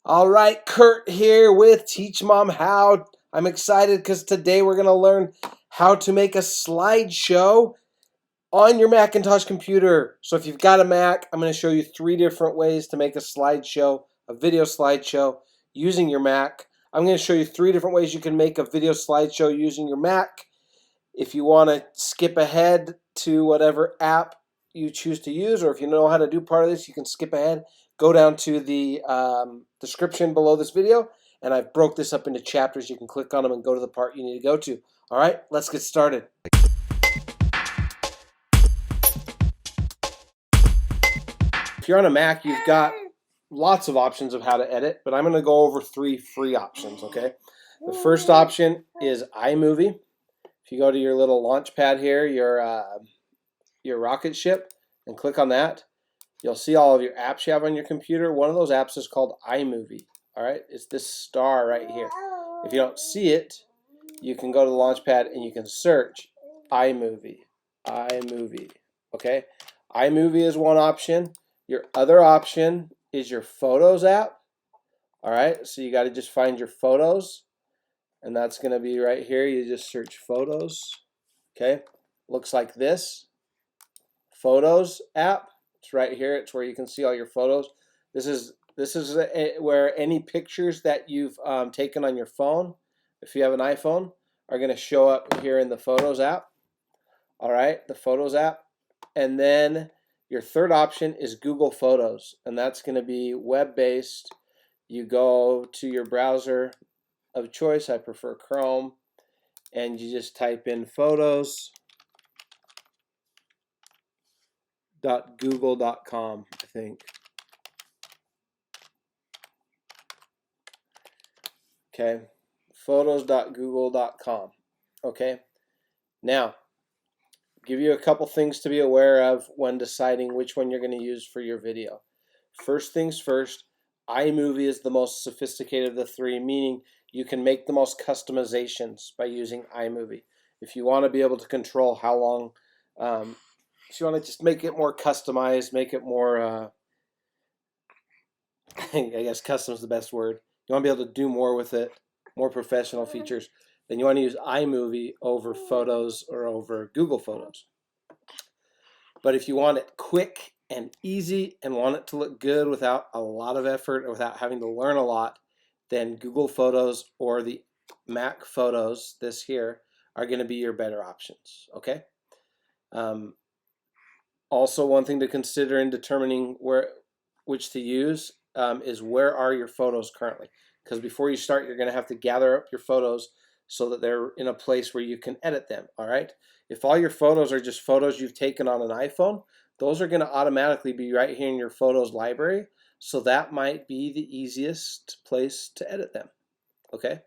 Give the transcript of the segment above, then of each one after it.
All right, Kurt here with Teach Mom How. I'm excited because today we're going to learn how to make a slideshow on your Macintosh computer. So if you've got a Mac, I'm going to show you 3 different ways to make a slideshow, a video slideshow using your Mac. I'm going to show you 3 different ways you can make a video slideshow using your Mac. If you want to skip ahead to whatever app you choose to use, or if you know how to do part of this, you can skip ahead. Go down to the description below this video, and I've broke this up into chapters. You can click on them and go to the part you need to go to. All right, let's get started. If you're on a Mac, you've got lots of options of how to edit, but I'm going to go over 3 free options, okay? The first option is iMovie. If you go to your little launch pad here, your rocket ship, and click on that, you'll see all of your apps you have on your computer. One of those apps is called iMovie. All right, it's this star right here. If you don't see it, you can go to the Launchpad and you can search iMovie. iMovie. Okay, iMovie is one option. Your other option is your Photos app. All right, so you got to just find your photos, and that's going to be right here. You just search Photos. Okay, looks like this. Photos app. It's right here. It's where you can see all your photos. This is where any pictures that you've taken on your phone, if you have an iPhone, are going to show up here in the Photos app. All right, the Photos app. And then your third option is Google Photos, and that's going to be web-based. You go to your browser of choice. I prefer Chrome, and you just type in photos.google.com, I think. Okay, photos.google.com. Okay, now give you a couple things to be aware of when deciding which one you're going to use for your video. First things first, iMovie is the most sophisticated of the 3, meaning you can make the most customizations by using iMovie. If you want to be able to control how long, if you want to just make it more customized, make it more, I guess custom is the best word. You want to be able to do more with it, more professional features, then you want to use iMovie over Photos or over Google Photos. But if you want it quick and easy and want it to look good without a lot of effort or without having to learn a lot, then Google Photos or the Mac Photos, this here, are going to be your better options, okay? Also, one thing to consider in determining which to use is where are your photos currently, because before you start you're going to have to gather up your photos so that they're in a place where you can edit them. All right, if all your photos are just photos you've taken on an iPhone, those are going to automatically be right here in your photos library, so that might be the easiest place to edit them. Okay,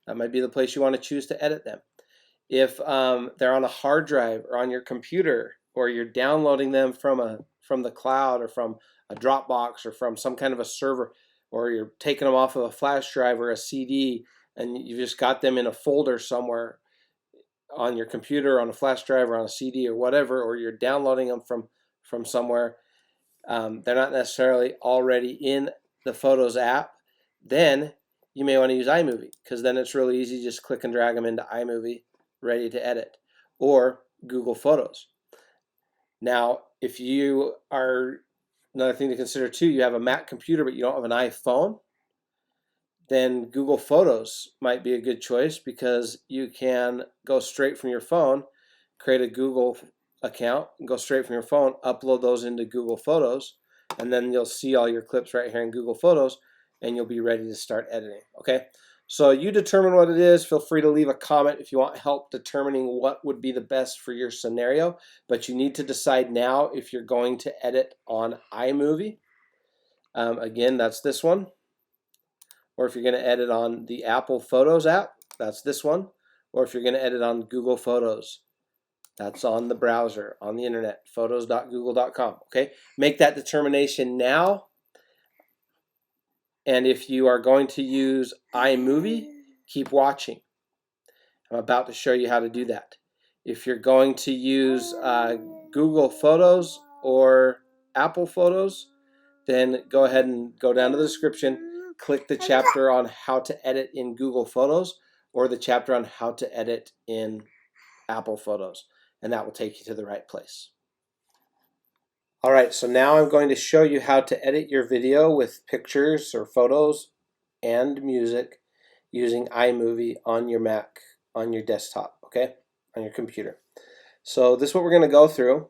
that might be the place you want to choose to edit them. If they're on a hard drive or on your computer, or you're downloading them from the cloud or from a Dropbox or from some kind of a server, or you're taking them off of a flash drive or a CD, and you just got them in a folder somewhere on your computer, on a flash drive or on a CD or whatever, or you're downloading them from somewhere, they're not necessarily already in the Photos app, then you may want to use iMovie, because then it's really easy. Just click and drag them into iMovie, ready to edit, or Google Photos. Now, if you are, another thing to consider too, you have a Mac computer but you don't have an iPhone, then Google Photos might be a good choice, because you can go straight from your phone, create a Google account, go straight from your phone, upload those into Google Photos, and then you'll see all your clips right here in Google Photos, and you'll be ready to start editing. Okay, so you determine what it is. Feel free to leave a comment if you want help determining what would be the best for your scenario, but you need to decide now if you're going to edit on iMovie. Again, that's this one. Or if you're going to edit on the Apple Photos app, that's this one. Or if you're going to edit on Google Photos, that's on the browser, on the internet, photos.google.com. Okay, make that determination now. And if you are going to use iMovie, keep watching. I'm about to show you how to do that. If you're going to use Google Photos or Apple Photos, then go ahead and go down to the description click the chapter on how to edit in Google Photos or the chapter on how to edit in Apple Photos, and that will take you to the right place. All right, so now I'm going to show you how to edit your video with pictures or photos and music using iMovie on your Mac, on your desktop, okay, on your computer. So this is what we're going to go through.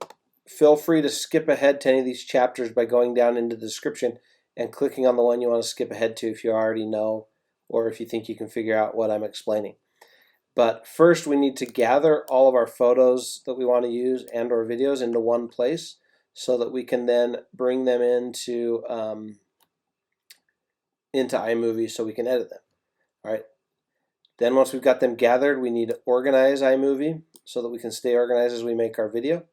Feel free to skip ahead to any of these chapters by going down into the description and clicking on the one you want to skip ahead to if you already know or if you think you can figure out what I'm explaining. But first we need to gather all of our photos that we want to use and or videos into one place so that we can then bring them into iMovie so we can edit them. All right. Then once we've got them gathered, we need to organize iMovie so that we can stay organized as we make our video.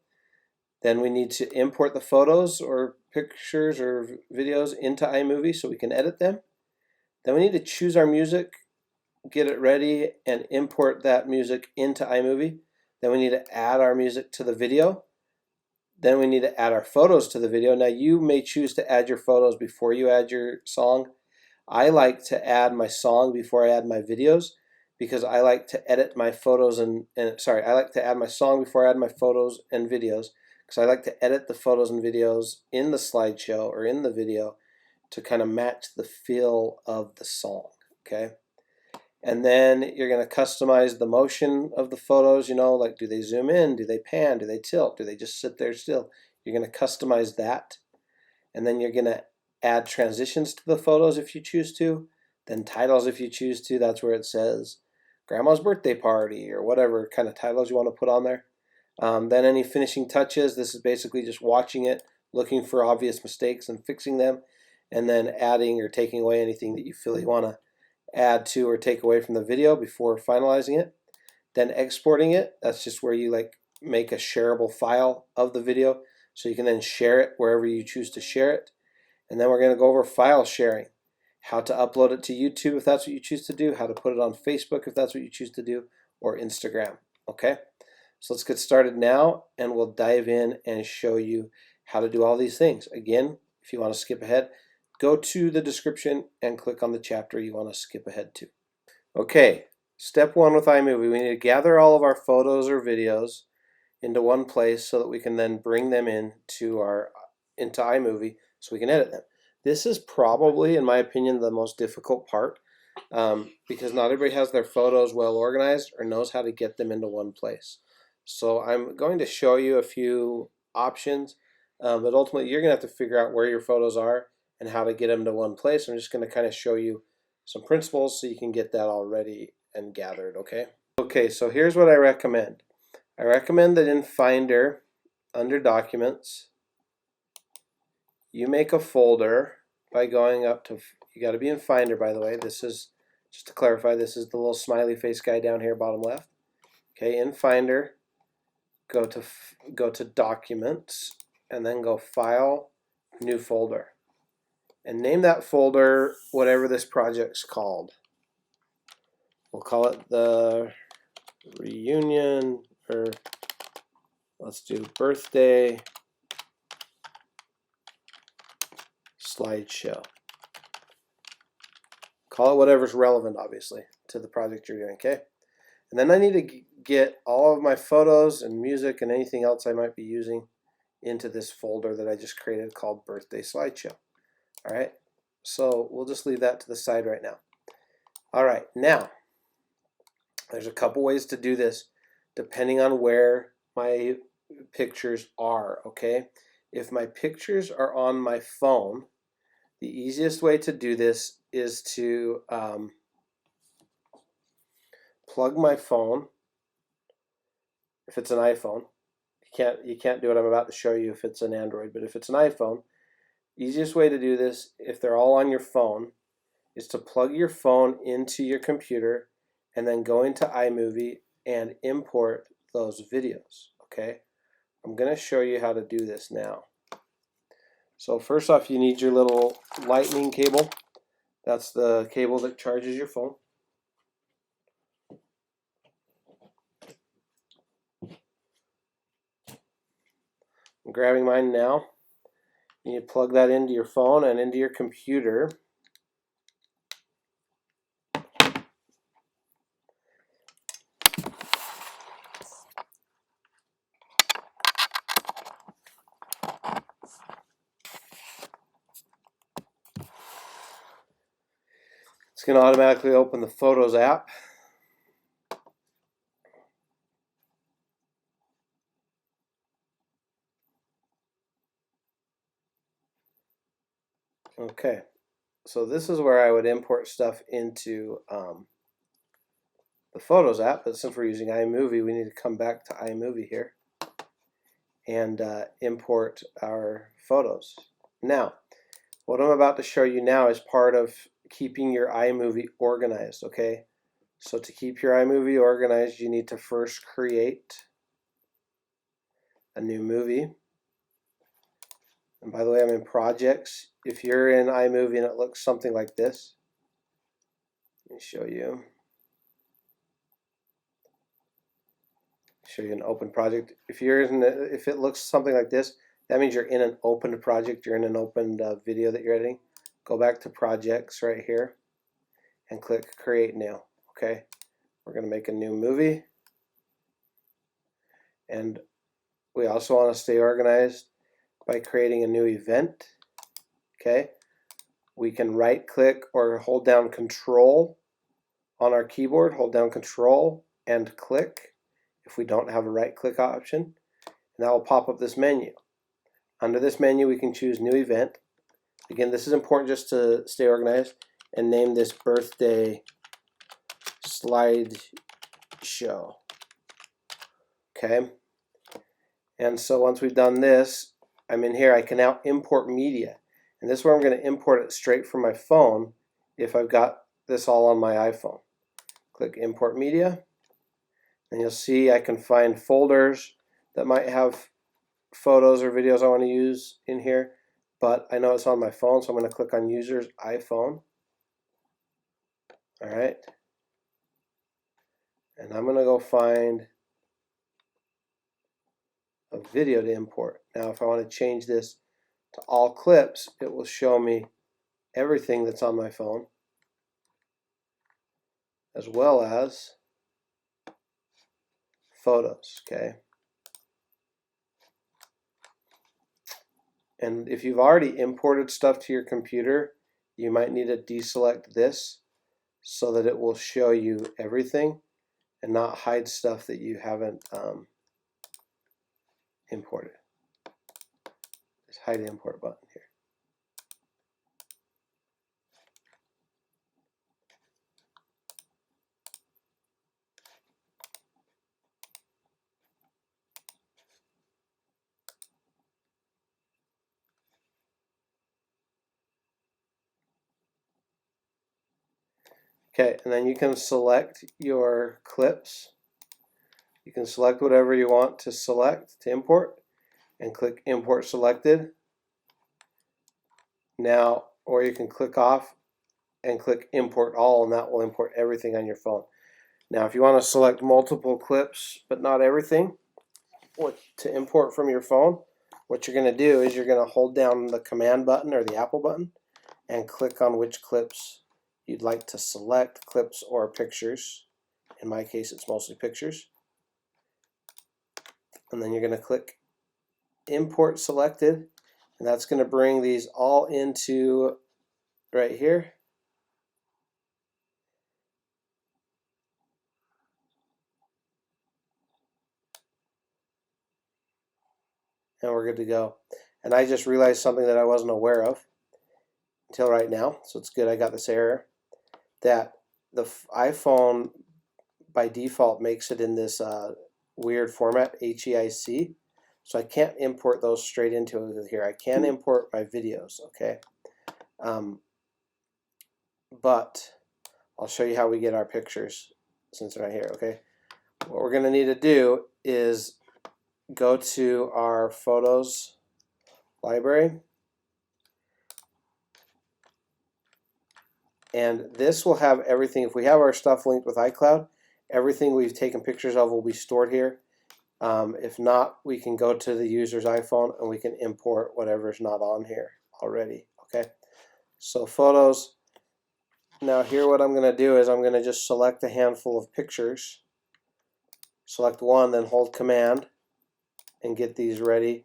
Then we need to import the photos or pictures or videos into iMovie so we can edit them. Then we need to choose our music, get it ready, and import that music into iMovie. Then we need to add our music to the video. Then we need to add our photos to the video. Now you may choose to add your photos before you add your song. I like to add my song before I add my videos because I like to edit my photos I like to add my song before I add my photos and videos because I like to edit the photos and videos in the slideshow or in the video to kind of match the feel of the song, okay? And then you're going to customize the motion of the photos, you know, like do they zoom in, do they pan, do they tilt, do they just sit there still? You're going to customize that. And then you're going to add transitions to the photos if you choose to, then titles if you choose to. That's where it says grandma's birthday party or whatever kind of titles you want to put on there. Then any finishing touches, this is basically just watching it, looking for obvious mistakes and fixing them, and then adding or taking away anything that you feel you want to add to or take away from the video before finalizing it. Then exporting it, that's just where you like make a shareable file of the video so you can then share it wherever you choose to share it. And then we're going to go over file sharing, how to upload it to YouTube if that's what you choose to do, how to put it on Facebook if that's what you choose to do, or Instagram, okay? So let's get started now and we'll dive in and show you how to do all these things. Again, if you want to skip ahead, go to the description and click on the chapter you want to skip ahead to. Okay, step one with iMovie, we need to gather all of our photos or videos into one place so that we can then bring them into iMovie so we can edit them. This is probably, in my opinion, the most difficult part because not everybody has their photos well organized or knows how to get them into one place. So I'm going to show you a few options, but ultimately you're going to have to figure out where your photos are and how to get them to one place. I'm just going to kind of show you some principles so you can get that all ready and gathered, okay? Okay, so here's what I recommend. I recommend that in Finder, under Documents, you make a folder by going up to, you got to be in Finder, by the way. This is, just to clarify, this is the little smiley face guy down here, bottom left. Okay, in Finder, go to Documents, and then go File, New Folder. And name that folder whatever this project's called. We'll call it the reunion, or let's do birthday slideshow. Call it whatever's relevant, obviously, to the project you're doing, okay? And then I need to get all of my photos and music and anything else I might be using into this folder that I just created called birthday slideshow. All right, so we'll just leave that to the side right now. All right, now there's a couple ways to do this depending on where my pictures are, okay? If my pictures are on my phone, the easiest way to do this is to plug my phone. If it's an iPhone, you can't do what I'm about to show you if it's an Android, but if it's an iPhone, easiest way to do this, if they're all on your phone, is to plug your phone into your computer and then go into iMovie and import those videos, okay? I'm going to show you how to do this now. So first off, you need your little lightning cable. That's the cable that charges your phone. I'm grabbing mine now. You plug that into your phone and into your computer. It's going to automatically open the Photos app. Okay, so this is where I would import stuff into the Photos app, but since we're using iMovie, we need to come back to iMovie here and import our photos. Now, what I'm about to show you now is part of keeping your iMovie organized, okay? So to keep your iMovie organized, you need to first create a new movie. And by the way, I'm in Projects. If you're in iMovie and it looks something like this, let me show you. Show you an open project. If it looks something like this, that means you're in an open project. You're in an open video that you're editing. Go back to Projects right here and click Create New. Okay, we're going to make a new movie, and we also want to stay organized by creating a new event. Okay, we can right click or hold down Control on our keyboard. Hold down Control and click if we don't have a right click option, and that will pop up this menu. Under this menu we can choose new event. Again, this is important just to stay organized, and name this birthday slideshow. Okay, and so once we've done this, I'm in here. I can now import media, and this is where I'm going to import it straight from my phone if I've got this all on my iPhone. Click Import Media, and you'll see I can find folders that might have photos or videos I want to use in here, but I know it's on my phone, so I'm going to click on User's iPhone. Alright, and I'm going to go find a video to import. Now if I want to change this to all clips, it will show me everything that's on my phone, as well as photos. Okay, and if you've already imported stuff to your computer, you might need to deselect this so that it will show you everything and not hide stuff that you haven't imported. Just hide the import button here. Okay, and then you can select your clips. You can select whatever you want to select to import and click Import Selected. Now, or you can click off and click Import All, and that will import everything on your phone. Now, if you want to select multiple clips but not everything to import from your phone, what you're going to do is you're going to hold down the Command button or the Apple button and click on which clips you'd like to select, clips or pictures. In my case, it's mostly pictures. And then you're going to click Import Selected, and that's going to bring these all into right here. And we're good to go. And I just realized something that I wasn't aware of until right now, so it's good I got this error, that the iPhone by default makes it in this weird format, HEIC, so I can't import those straight into here. I can import my videos, okay? But I'll show you how we get our pictures since they're right here, okay? What we're going to need to do is go to our Photos library, and this will have everything. If we have our stuff linked with iCloud, everything we've taken pictures of will be stored here. If not, we can go to the user's iPhone and we can import whatever's not on here already. Okay, so photos. Now here what I'm going to do is I'm going to just select a handful of pictures. Select one, then hold Command and get these ready.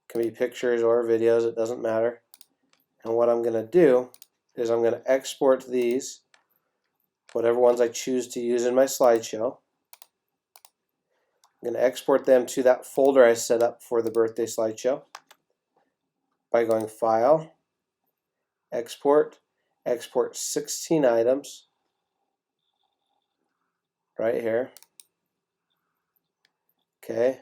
It can be pictures or videos, it doesn't matter. And what I'm going to do is I'm going to export these, whatever ones I choose to use in my slideshow. I'm going to export them to that folder I set up for the birthday slideshow by going File, Export, Export 16 items right here. Okay.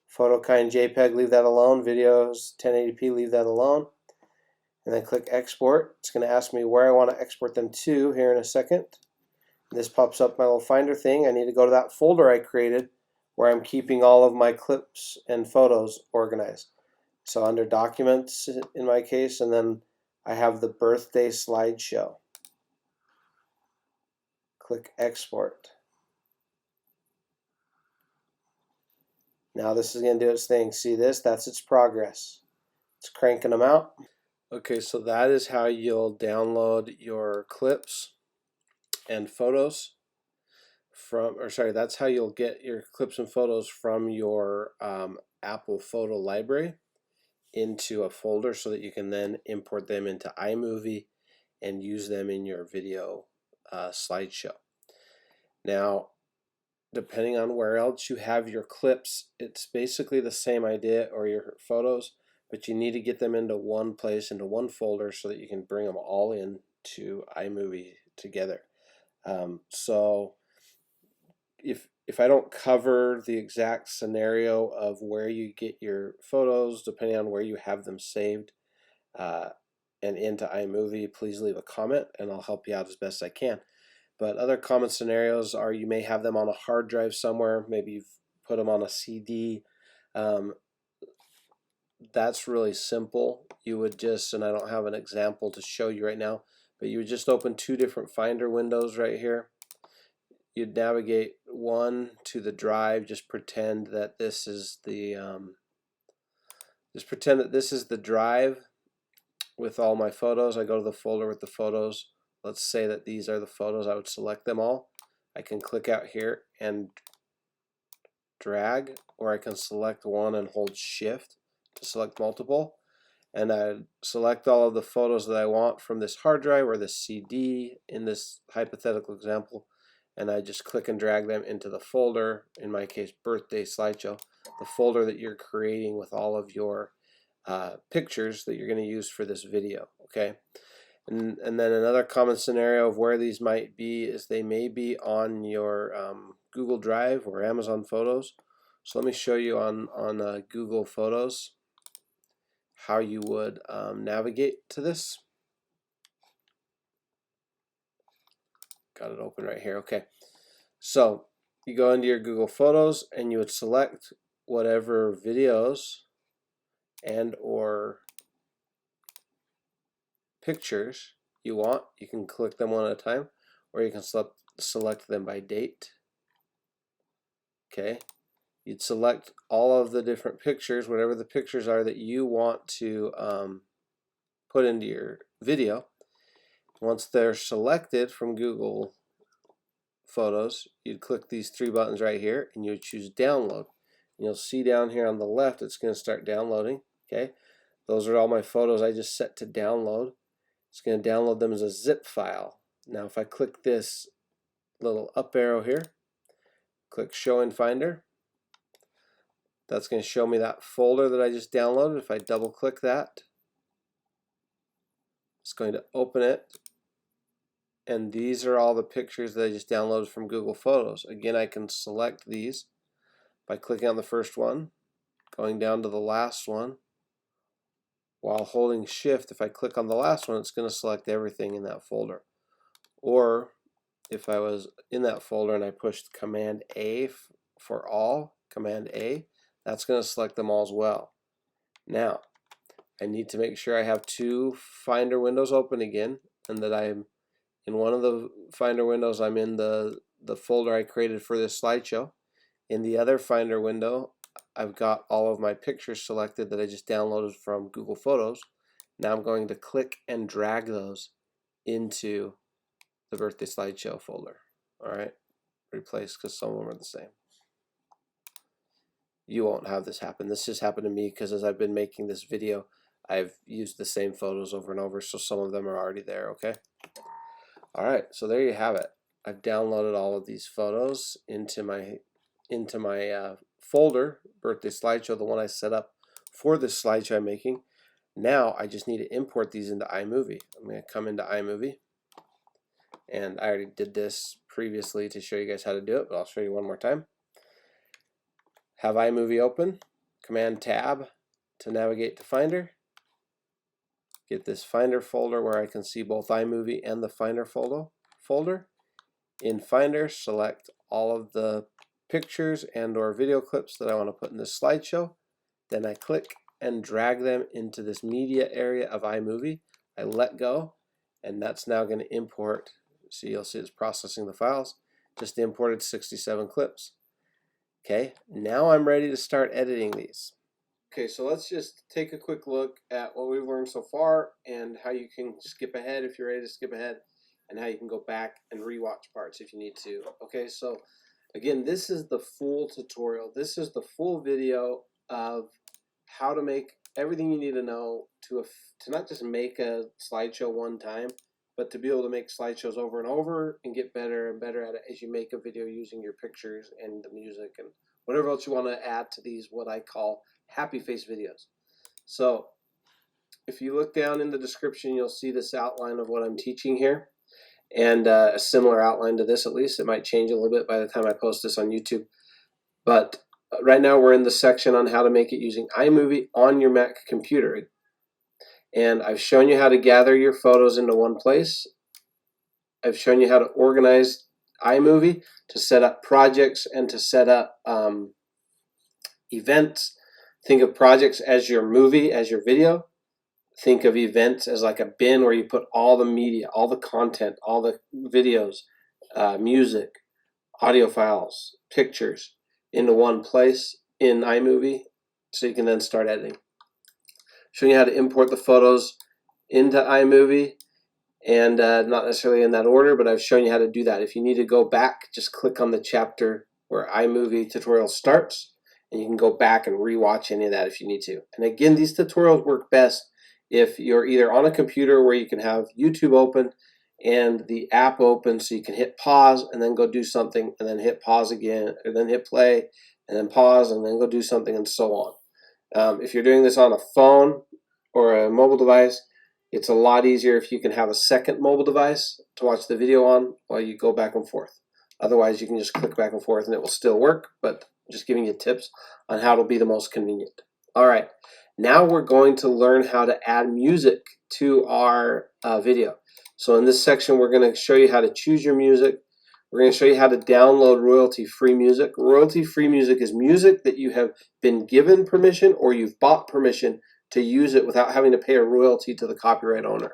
Photo kind JPEG, leave that alone. Videos 1080p, leave that alone. And then click Export. It's going to ask me where I want to export them to here in a second. This pops up my little finder thing. I need to go to that folder I created where I'm keeping all of my clips and photos organized. So under Documents in my case, and then I have the birthday slideshow. Click Export. Now this is going to do its thing. See this? That's its progress. It's cranking them out. Okay, so that is how you'll download your clips and photos from, or sorry, that's how you'll get your clips and photos from your Apple photo library into a folder so that you can then import them into iMovie and use them in your video slideshow. Now, depending on where else you have your clips, it's basically the same idea, or your photos, but you need to get them into one place, into one folder, so that you can bring them all into iMovie together. So if I don't cover the exact scenario of where you get your photos, depending on where you have them saved and into iMovie, please leave a comment and I'll help you out as best I can. But other common scenarios are you may have them on a hard drive somewhere, maybe you've put them on a CD. That's really simple. You would just, and I don't have an example to show you right now, but you would just open two different Finder windows right here. You'd navigate one to the drive. Just pretend that this is the drive with all my photos. I go to the folder with the photos. Let's say that these are the photos. I would select them all. I can click out here and drag, or I can select one and hold Shift to select multiple. And I select all of the photos that I want from this hard drive or this CD in this hypothetical example, and I just click and drag them into the folder, in my case birthday slideshow, the folder that you're creating with all of your pictures that you're going to use for this video. Okay, and then another common scenario of where these might be is they may be on your Google Drive or Amazon Photos. So let me show you on Google Photos how you would navigate to this. Got it open right here. Okay, so you go into your Google Photos and you would select whatever videos and or pictures you want. You can click them one at a time, or you can select them by date. Okay, you'd select all of the different pictures, whatever the pictures are that you want to put into your video. Once they're selected from Google Photos, you'd click these three buttons right here and you would choose download. And you'll see down here on the left it's going to start downloading. Okay, those are all my photos I just set to download. It's going to download them as a zip file. Now if I click this little up arrow here, click show in Finder, that's going to show me that folder that I just downloaded. If I double click that, it's going to open it, and these are all the pictures that I just downloaded from Google Photos. Again, I can select these by clicking on the first one, going down to the last one. While holding Shift, if I click on the last one, it's going to select everything in that folder. Or if I was in that folder and I pushed Command A for all, Command A, that's going to select them all as well. Now, I need to make sure I have two Finder windows open again, and that I'm in one of the Finder windows, I'm in the folder I created for this slideshow. In the other Finder window, I've got all of my pictures selected that I just downloaded from Google Photos. Now I'm going to click and drag those into the birthday slideshow folder. Alright, replace, because some of them are the same. You won't have this happen. This just happened to me because as I've been making this video, I've used the same photos over and over, so some of them are already there, okay? All right, so there you have it. I've downloaded all of these photos into my folder, birthday slideshow, the one I set up for this slideshow I'm making. Now I just need to import these into iMovie. I'm going to come into iMovie, and I already did this previously to show you guys how to do it, but I'll show you one more time. Have iMovie open, Command Tab to navigate to Finder. Get this Finder folder where I can see both iMovie and the Finder folder. In Finder, select all of the pictures and or video clips that I want to put in this slideshow. Then I click and drag them into this media area of iMovie. I let go, and that's now going to import. See, you'll see it's processing the files. Just imported 67 clips. Okay, now I'm ready to start editing these. Okay, so let's just take a quick look at what we've learned so far and how you can skip ahead if you're ready to skip ahead, and how you can go back and rewatch parts if you need to. Okay, so again, this is the full tutorial. This is the full video of how to make everything you need to know to not just make a slideshow one time, but to be able to make slideshows over and over and get better and better at it as you make a video using your pictures and the music and whatever else you want to add to these, what I call happy face videos. So if you look down in the description, you'll see this outline of what I'm teaching here, and a similar outline to this. At least it might change a little bit by the time I post this on YouTube, but right now we're in the section on how to make it using iMovie on your Mac computer. And I've shown you how to gather your photos into one place. I've shown you how to organize iMovie to set up projects and to set up events. Think of projects as your movie, as your video. Think of events as like a bin where you put all the media, all the content, all the videos, music, audio files, pictures into one place in iMovie, so you can then start editing. Showing you how to import the photos into iMovie, and not necessarily in that order, but I've shown you how to do that. If you need to go back, just click on the chapter where iMovie tutorial starts, and you can go back and rewatch any of that if you need to. And again, these tutorials work best if you're either on a computer where you can have YouTube open and the app open, so you can hit pause and then go do something, and then hit pause again, and then hit play, and then pause, and then go do something, and so on. If you're doing this on a phone or a mobile device, it's a lot easier if you can have a second mobile device to watch the video on while you go back and forth. Otherwise, you can just click back and forth and it will still work, but just giving you tips on how to be the most convenient. All right, now we're going to learn how to add music to our video. So in this section, we're going to show you how to choose your music. We're going to show you how to download royalty-free music. Royalty-free music is music that you have been given permission or you've bought permission to use it without having to pay a royalty to the copyright owner.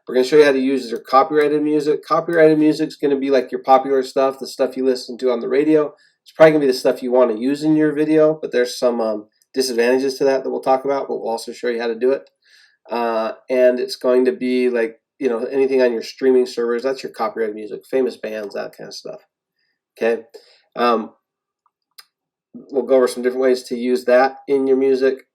We're going to show you how to use your copyrighted music. Copyrighted music is going to be like your popular stuff, the stuff you listen to on the radio. It's probably going to be the stuff you want to use in your video, but there's some disadvantages to that we'll talk about, but we'll also show you how to do it. And it's going to be like, you know, anything on your streaming servers, that's your copyrighted music, famous bands, that kind of stuff. Okay. We'll go over some different ways to use that in your music,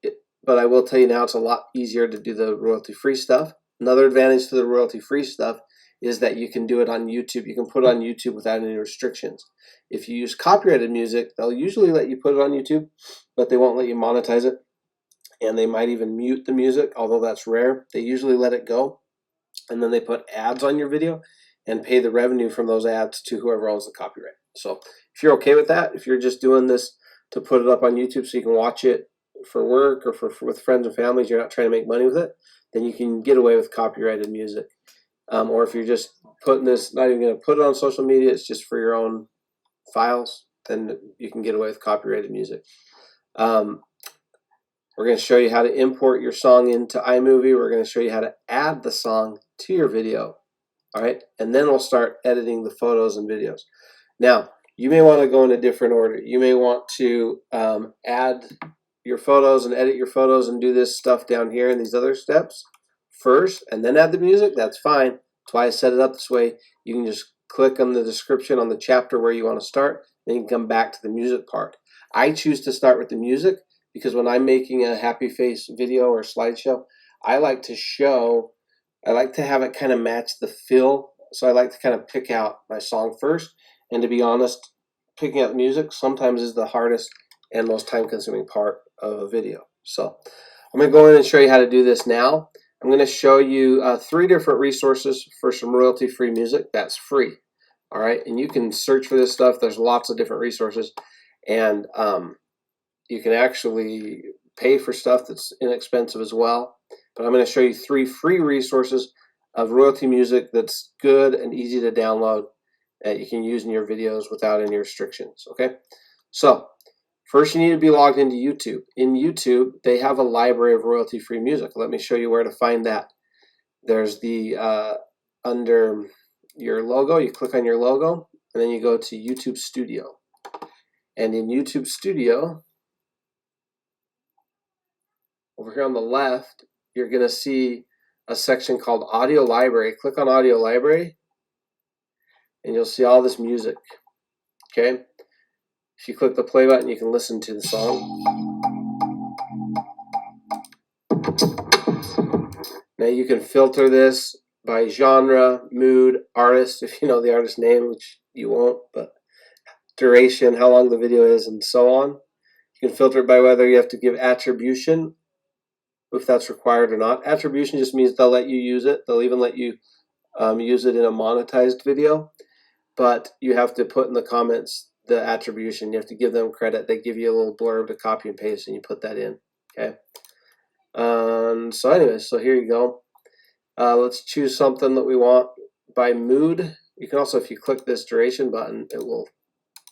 but I will tell you now it's a lot easier to do the royalty-free stuff. Another advantage to the royalty-free stuff is that you can do it on YouTube. You can put it on YouTube without any restrictions. If you use copyrighted music, they'll usually let you put it on YouTube, but they won't let you monetize it, and they might even mute the music, although that's rare. They usually let it go, and then they put ads on your video and pay the revenue from those ads to whoever owns the copyright. So if you're okay with that, if you're just doing this to put it up on YouTube so you can watch it for work or with friends and families, you're not trying to make money with it, then you can get away with copyrighted music. Or if you're just putting this, not even going to put it on social media, it's just for your own files, then you can get away with copyrighted music. We're going to show you how to import your song into iMovie. We're going to show you how to add the song to your video. All right, and then we'll start editing the photos and videos. Now, you may want to go in a different order. You may want to add your photos and edit your photos and do this stuff down here in these other steps first, and then add the music. That's fine. That's why I set it up this way. You can just click on the description on the chapter where you want to start, then you can come back to the music part. I choose to start with the music because when I'm making a happy face video or slideshow, I like to have it kind of match the feel. So I like to kind of pick out my song first. And to be honest, picking out the music sometimes is the hardest and most time-consuming part of a video. So I'm going to go in and show you how to do this now. I'm going to show you 3 different resources for some royalty-free music that's free. All right, and you can search for this stuff. There's lots of different resources, and you can actually pay for stuff that's inexpensive as well. But I'm going to show you 3 free resources of royalty music that's good and easy to download that you can use in your videos without any restrictions. Okay, so first you need to be logged into YouTube. In YouTube, they have a library of royalty-free music. Let me show you where to find that. There's the under your logo, you click on your logo, and then you go to YouTube Studio. And in YouTube Studio, over here on the left, you're going to see a section called Audio Library. Click on Audio Library, and you'll see all this music. Okay? If you click the play button, you can listen to the song. Now you can filter this by genre, mood, artist, if you know the artist name, which you won't, but duration, how long the video is, and so on. You can filter it by whether you have to give attribution, if that's required or not. Attribution just means they'll let you use it. They'll even let you use it in a monetized video, but you have to put in the comments the attribution. You have to give them credit. They give you a little blurb to copy and paste, and you put that in. Okay. So anyway, so here you go. Let's choose something that we want by mood. You can also, if you click this duration button, it will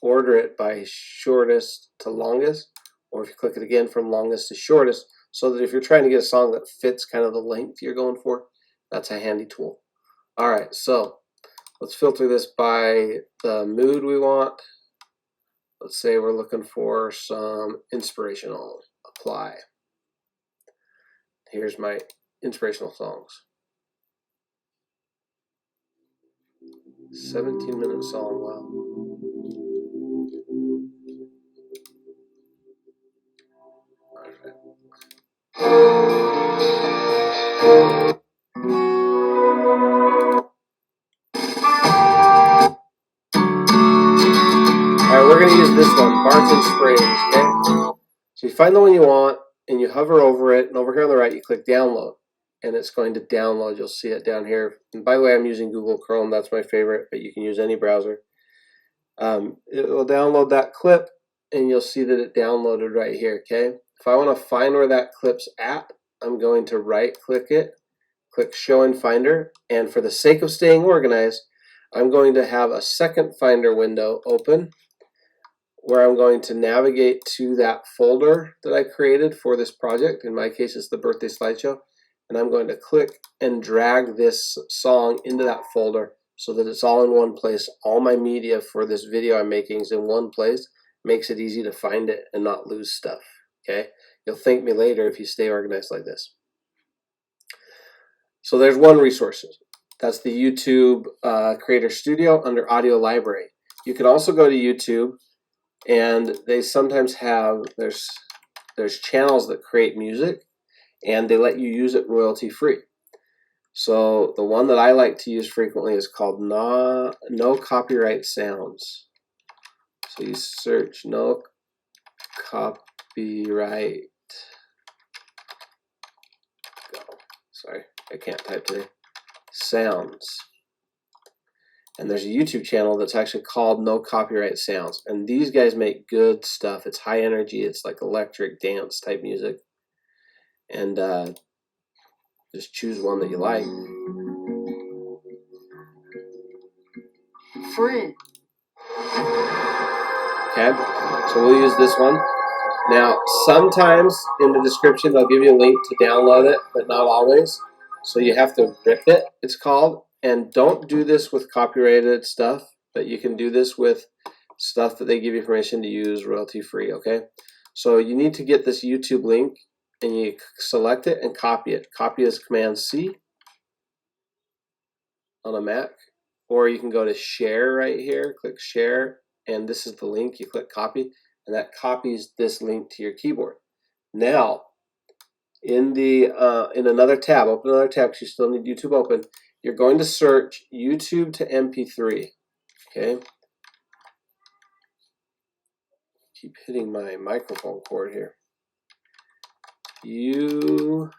order it by shortest to longest, or if you click it again, from longest to shortest, so that if you're trying to get a song that fits kind of the length you're going for, that's a handy tool. All right, so let's filter this by the mood we want. Let's say we're looking for some inspirational. Apply. Here's my inspirational songs. 17-minute song, wow. Alright, we're going to use this one, Barton Springs, okay? So you find the one you want, and you hover over it, and over here on the right, you click download, and it's going to download. You'll see it down here. And by the way, I'm using Google Chrome. That's my favorite, but you can use any browser. It will download that clip, and you'll see that it downloaded right here, okay? If I want to find where that clip's at, I'm going to right-click it, click Show in Finder, and for the sake of staying organized, I'm going to have a second Finder window open where I'm going to navigate to that folder that I created for this project. In my case, it's the birthday slideshow. And I'm going to click and drag this song into that folder so that it's all in one place. All my media for this video I'm making is in one place. Makes it easy to find it and not lose stuff. Okay? You'll thank me later if you stay organized like this. So there's one resource. That's the YouTube Creator Studio under Audio Library. You can also go to YouTube, and they sometimes have, there's channels that create music, and they let you use it royalty free. So the one that I like to use frequently is called No Copyright Sounds. So you search No Copyright. Sorry, I can't type today. Sounds. And there's a YouTube channel that's actually called No Copyright Sounds. And these guys make good stuff. It's high energy. It's like electric dance type music. And just choose one that you like. Free. Okay, so we'll use this one. Now, sometimes in the description they'll give you a link to download it, but not always. So you have to rip it, it's called. And don't do this with copyrighted stuff, but you can do this with stuff that they give you permission to use royalty free, okay? So you need to get this YouTube link, and you select it and copy it. Copy is Command C on a Mac, or you can go to share right here, click share, and this is the link. You click copy, and that copies this link to your keyboard. Now, in the in another tab, open another tab because you still need YouTube open. You're going to search YouTube to MP3. Okay. Keep hitting my microphone cord here. YouTube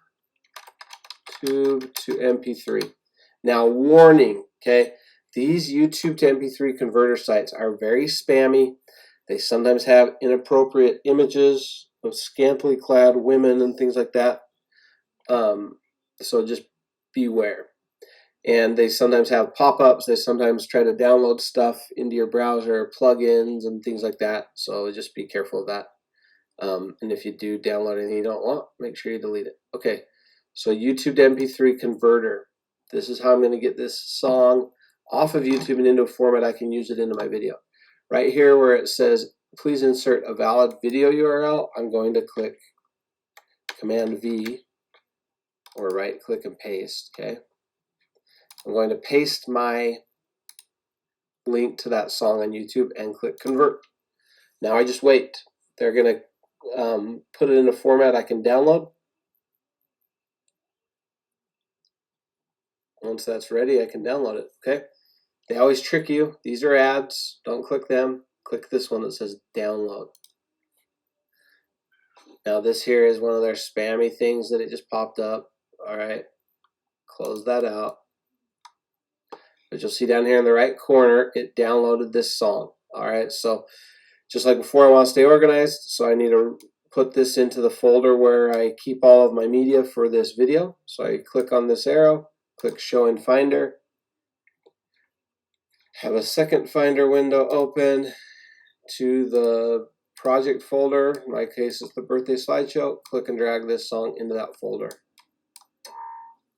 to MP3. Now, warning, okay? These YouTube to MP3 converter sites are very spammy. They sometimes have inappropriate images of scantily clad women and things like that. So just beware. And they sometimes have pop-ups. They sometimes try to download stuff into your browser, plugins and things like that. So just be careful of that. And if you do download anything you don't want, make sure you delete it. Okay, so YouTube to MP3 converter. This is how I'm going to get this song off of YouTube and into a format I can use it into my video. Right here where it says, please insert a valid video URL, I'm going to click Command V or right click and paste, okay? I'm going to paste my link to that song on YouTube and click convert. Now I just wait. They're going to put it in a format I can download. Once that's ready, I can download it, okay? They always trick you. These are ads. Don't click them. Click this one that says download. Now this here is one of their spammy things that it just popped up. All right, close that out. But you'll see down here in the right corner, it downloaded this song. All right, so just like before, I want to stay organized, so I need to put this into the folder where I keep all of my media for this video. So I click on this arrow, click Show in Finder, have a second Finder window open to the project folder. In my case, it's the birthday slideshow. Click and drag this song into that folder.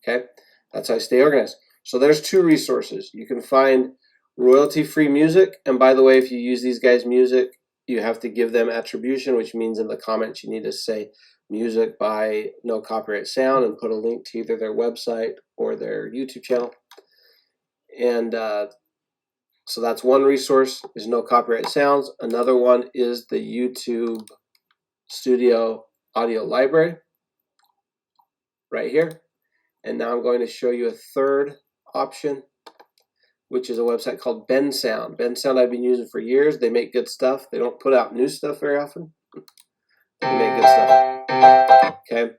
Okay, that's how I stay organized. So there's two resources. You can find royalty-free music, and by the way, if you use these guys' music, you have to give them attribution, which means in the comments you need to say music by no copyright sound and put a link to either their website or their YouTube channel. And so that's one resource, is no copyright sounds. Another one is the YouTube Studio Audio Library right here. And now I'm going to show you a third option, which is a website called Bensound. Bensound I've been using for years. They make good stuff. They don't put out new stuff very often. They make good stuff. Okay.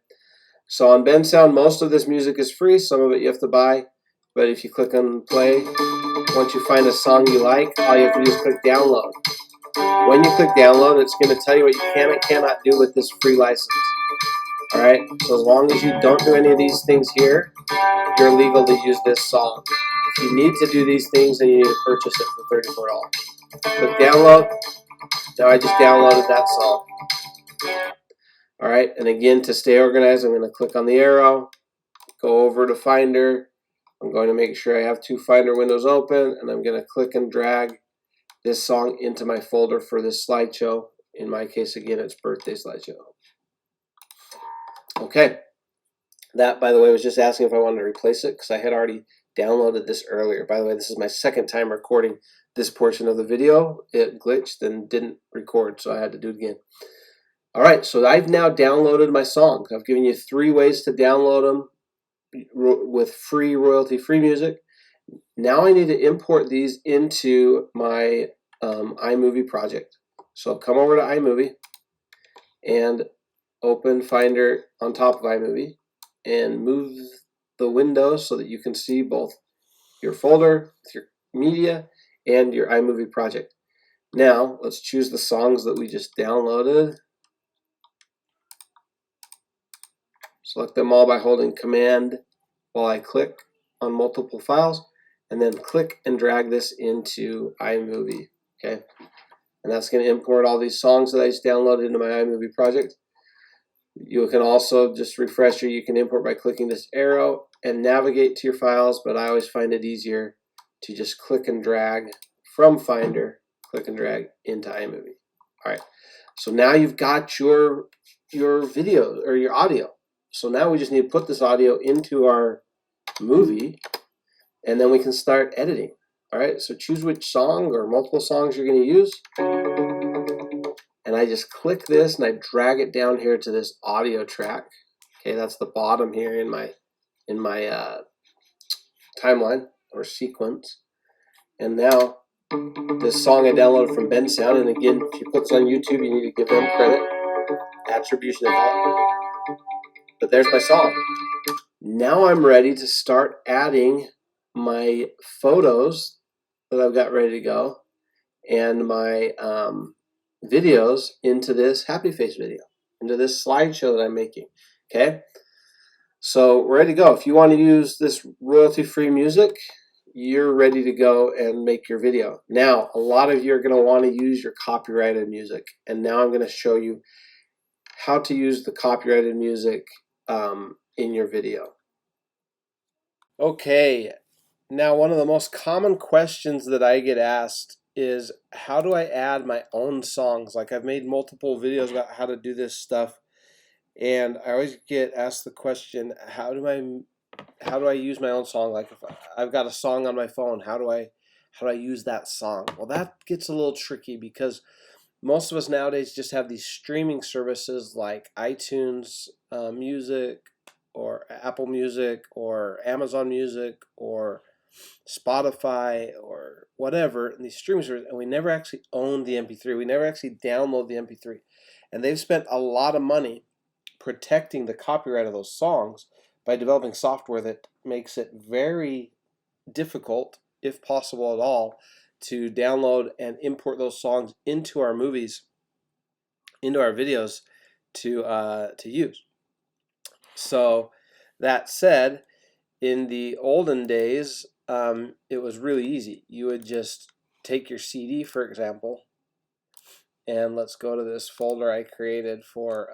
So on Bensound, most of this music is free. Some of it you have to buy. But if you click on play, once you find a song you like, all you have to do is click download. When you click download, it's going to tell you what you can and cannot do with this free license. All right. So as long as you don't do any of these things here, you're legal to use this song. If you need to do these things, then you need to purchase it for $34. Click download. Now I just downloaded that song. All right, and again, to stay organized, I'm going to click on the arrow, go over to Finder. I'm going to make sure I have two Finder windows open, and I'm going to click and drag this song into my folder for this slideshow. In my case, again, it's birthday slideshow. Okay. That, by the way, was just asking if I wanted to replace it because I had already downloaded this earlier. By the way, this is my second time recording this portion of the video. It glitched and didn't record, so I had to do it again. All right, so I've now downloaded my songs. I've given you 3 ways to download them with free royalty-free music. Now I need to import these into my iMovie project. So come over to iMovie and open Finder on top of iMovie and move the window so that you can see both your folder, your media, and your iMovie project. Now let's choose the songs that we just downloaded. Select them all by holding Command while I click on multiple files, and then click and drag this into iMovie. Okay, and that's going to import all these songs that I just downloaded into my iMovie project. You can also, just refresher, you can import by clicking this arrow and navigate to your files, but I always find it easier to just click and drag from Finder, click and drag into iMovie. All right, so now you've got your video or your audio. So now we just need to put this audio into our movie, and then we can start editing. All right, so choose which song or multiple songs you're going to use. And I just click this and I drag it down here to this audio track. Okay, that's the bottom here in my timeline or sequence. And now this song I downloaded from Ben Sound, and again, if you put this on YouTube, you need to give them credit. Attribution is all. But there's my song. Now I'm ready to start adding my photos that I've got ready to go and my videos into this happy face video, into this slideshow that I'm making. Okay, so we're ready to go. If you want to use this royalty-free music, you're ready to go and make your video. Now, a lot of you are going to want to use your copyrighted music, and now I'm going to show you how to use the copyrighted music in your video. Okay, now one of the most common questions that I get asked is, how do I add my own songs? Like, I've made multiple videos about how to do this stuff, and I always get asked the question, how do I use my own song? Like, if I've got a song on my phone, how do I use that song? Well, that gets a little tricky because most of us nowadays just have these streaming services like iTunes Music or Apple Music or Amazon Music or Spotify or whatever, and these streaming services, and we never actually own the MP3. We never actually download the MP3. And they've spent a lot of money protecting the copyright of those songs by developing software that makes it very difficult, if possible at all, to download and import those songs into our movies, into our videos to use. So that said, in the olden days, it was really easy. You would just take your CD, for example, and let's go to this folder I created for,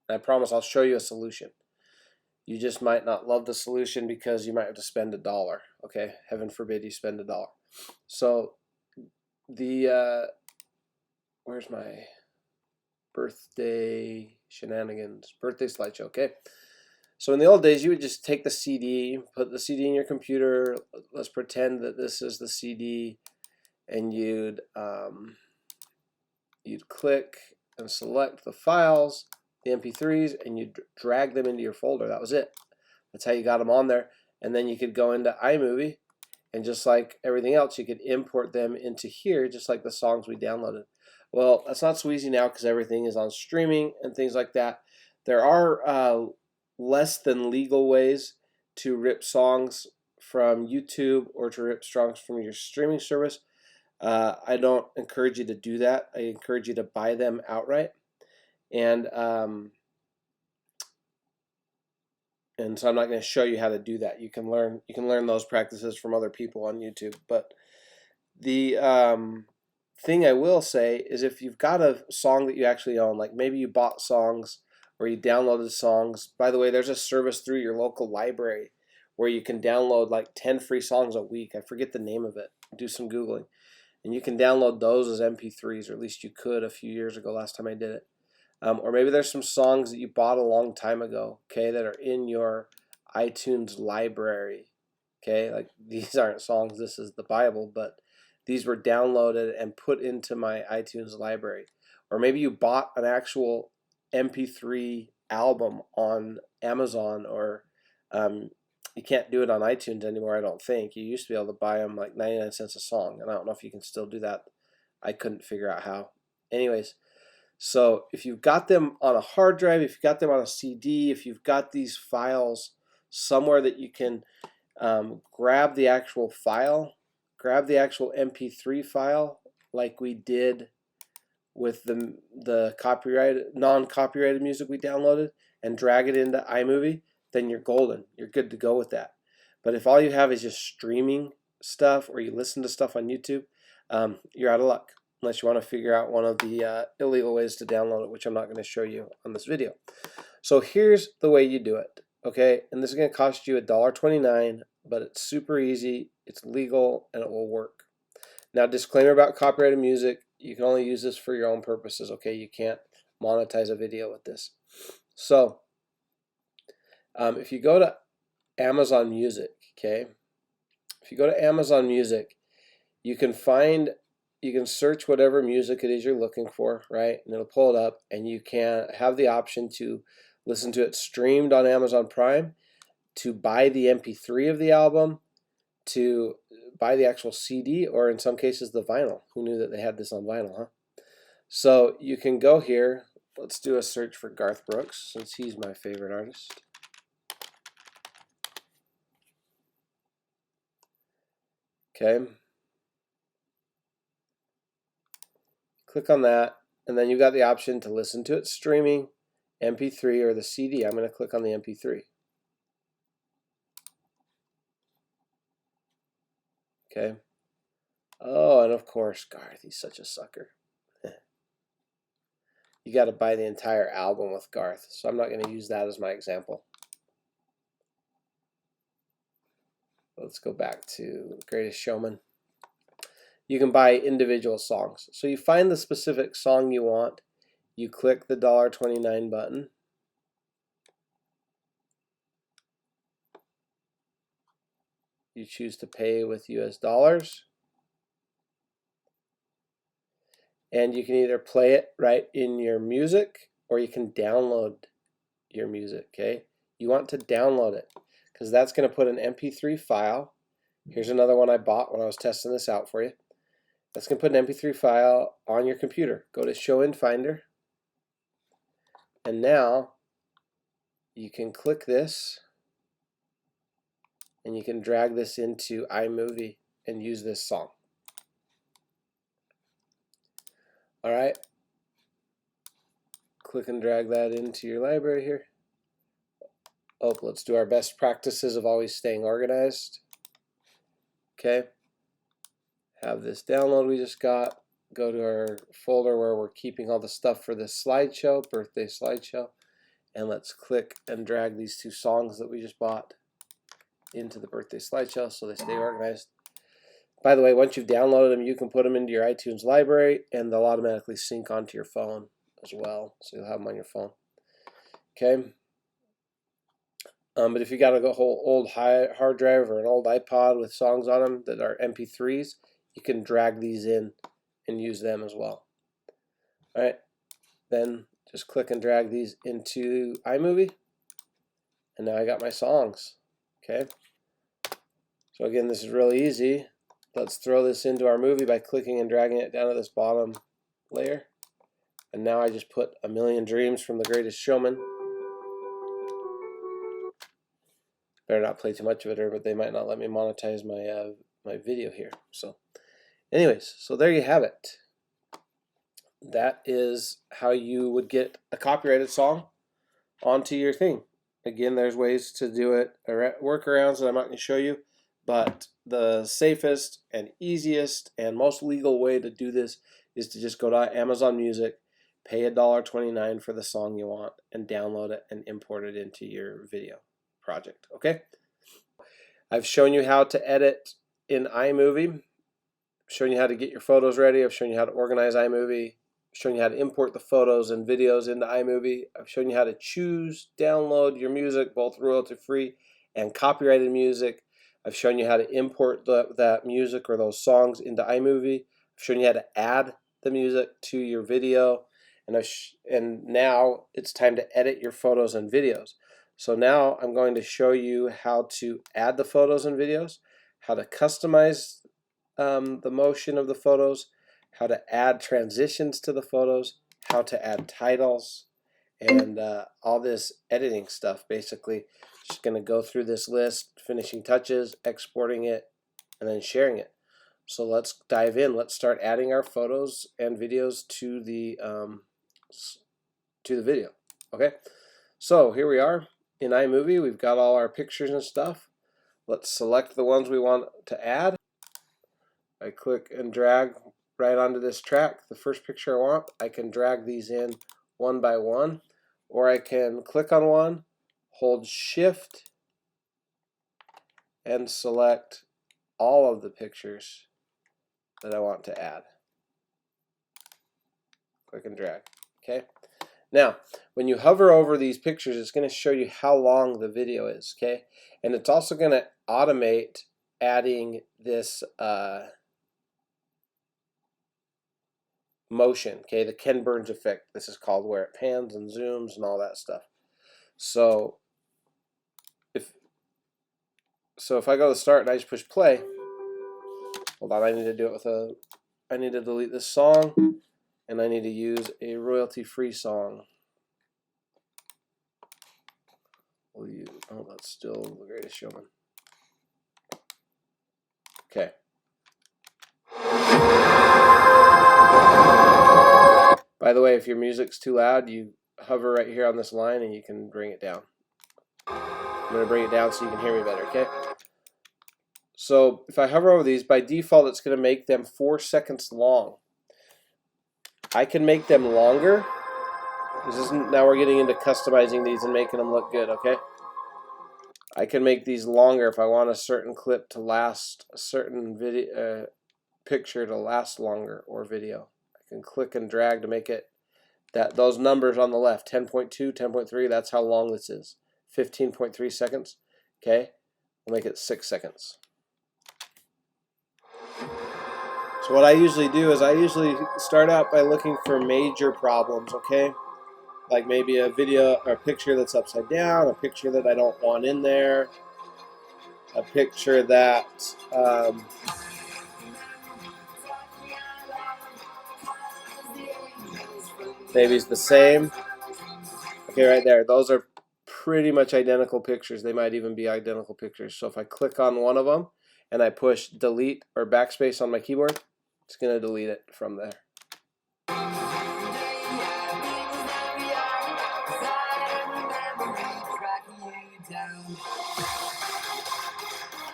I promise I'll show you a solution. You just might not love the solution because you might have to spend $1. Okay, heaven forbid you spend $1. So the where's my birthday shenanigans? Birthday slideshow. Okay. So in the old days, you would just take the CD, put the CD in your computer. Let's pretend that this is the CD, and you'd click and select the files, the MP3s, and you'd drag them into your folder. That was it. That's how you got them on there. And then you could go into iMovie, and just like everything else, you could import them into here, just like the songs we downloaded. Well, that's not so easy now because everything is on streaming and things like that. There are less than legal ways to rip songs from YouTube or to rip songs from your streaming service. I don't encourage you to do that. I encourage you to buy them outright. And so I'm not going to show you how to do that. You can learn those practices from other people on YouTube. But the thing I will say is, if you've got a song that you actually own, like maybe you bought songs or you downloaded songs. By the way, there's a service through your local library where you can download like 10 free songs a week. I forget the name of it. Do some Googling. And you can download those as MP3s, or at least you could a few years ago, last time I did it. Or maybe there's some songs that you bought a long time ago, okay, that are in your iTunes library, okay? Like, these aren't songs, this is the Bible, but these were downloaded and put into my iTunes library. Or maybe you bought an actual MP3 album on Amazon, or you can't do it on iTunes anymore, I don't think. You used to be able to buy them like 99 cents a song, and I don't know if you can still do that. I couldn't figure out how. Anyways, so if you've got them on a hard drive, if you've got them on a CD, if you've got these files somewhere that you can grab the actual file, grab the actual MP3 file like we did with the non-copyrighted music we downloaded, and drag it into iMovie, then you're golden. You're good to go with that. But if all you have is just streaming stuff, or you listen to stuff on YouTube, you're out of luck, unless you want to figure out one of the illegal ways to download it, which I'm not going to show you on this video. So here's the way you do it, okay? And this is going to cost you $1.29, but it's super easy, it's legal, and it will work. Now, disclaimer about copyrighted music: you can only use this for your own purposes, okay? You can't monetize a video with this. So if you go to Amazon Music, okay? If you go to Amazon Music, you can find you can search whatever music it is you're looking for, right? And it'll pull it up, and you can have the option to listen to it streamed on Amazon Prime, to buy the MP3 of the album, to buy the actual CD, or in some cases the vinyl. Who knew that they had this on vinyl, huh? So you can go here. Let's do a search for Garth Brooks, since he's my favorite artist. Okay. Click on that, and then you got the option to listen to it streaming, MP3, or the CD. I'm going to click on the MP3. Okay. Oh, and of course, Garth, he's such a sucker. You got to buy the entire album with Garth, so I'm not going to use that as my example. Let's go back to Greatest Showman. You can buy individual songs. So you find the specific song you want, you click the $1.29 button, you choose to pay with US dollars, and you can either play it right in your music or you can download your music. Okay, you want to download it because that's going to put an MP3 file. Here's another one I bought when I was testing this out for you. That's going to put an MP3 file on your computer. Go to Show in Finder, and now you can click this and you can drag this into iMovie and use this song. Alright, click and drag that into your library here. Oh, let's do our best practices of always staying organized. Okay, have this download we just got. Go to our folder where we're keeping all the stuff for this slideshow, birthday slideshow, and let's click and drag these two songs that we just bought into the birthday slideshow so they stay organized. By the way, once you've downloaded them, you can put them into your iTunes library and they'll automatically sync onto your phone as well, so you'll have them on your phone. Okay. But if you got a whole old hard drive or an old iPod with songs on them that are MP3s, you can drag these in and use them as well. All right, then just click and drag these into iMovie, and now I got my songs. Okay, so again, this is really easy. Let's throw this into our movie by clicking and dragging it down to this bottom layer, and now I just put A Million Dreams from The Greatest Showman. Better not play too much of it, or but they might not let me monetize my my video here. So anyways, so there you have it. That is how you would get a copyrighted song onto your thing. Again, there's ways to do it, workarounds that I'm not going to show you, but the safest and easiest and most legal way to do this is to just go to Amazon Music, pay $1.29 for the song you want, and download it and import it into your video project. Okay, I've shown you how to edit in iMovie, I've shown you how to get your photos ready, I've shown you how to organize iMovie, I've shown you how to import the photos and videos into iMovie, I've shown you how to choose, download your music, both royalty free and copyrighted music. I've shown you how to import that music or those songs into iMovie. I've shown you how to add the music to your video, and now it's time to edit your photos and videos. So now I'm going to show you how to add the photos and videos, how to customize the motion of the photos, how to add transitions to the photos, how to add titles, and all this editing stuff. Basically, just going to go through this list, finishing touches, exporting it, and then sharing it. So let's dive in. Let's start adding our photos and videos to the video. Okay, so here we are in iMovie. We've got all our pictures and stuff. Let's select the ones we want to add. I click and drag right onto this track. The first picture I want, I can drag these in one by one, or I can click on one, hold Shift, and select all of the pictures that I want to add. Click and drag. Okay. Now, when you hover over these pictures, it's going to show you how long the video is. Okay, and it's also going to automate adding this motion. Okay, the Ken Burns effect. This is called, where it pans and zooms and all that stuff. So if I go to start and I just push play, hold on, I need to do it with a. I need to delete this song, and I need to use a royalty-free song. We'll use, oh, that's still The Greatest Showman. Okay. By the way, if your music's too loud, you hover right here on this line and you can bring it down. I'm going to bring it down so you can hear me better, okay? So if I hover over these, by default it's going to make them 4 seconds long. I can make them longer. Now we're getting into customizing these and making them look good, okay? I can make these longer if I want a certain clip to last, a certain video, picture to last longer, or video. I can click and drag to make it those numbers on the left, 10.2, 10.3, that's how long this is. 15.3 seconds. Okay, we'll make it 6 seconds. So what I usually do is I usually start out by looking for major problems, okay? Like maybe a video or a picture that's upside down, a picture that I don't want in there, a picture that maybe it's the same. Okay, right there. Those are pretty much identical pictures. They might even be identical pictures. So if I click on one of them and I push delete or backspace on my keyboard, it's going to delete it from there.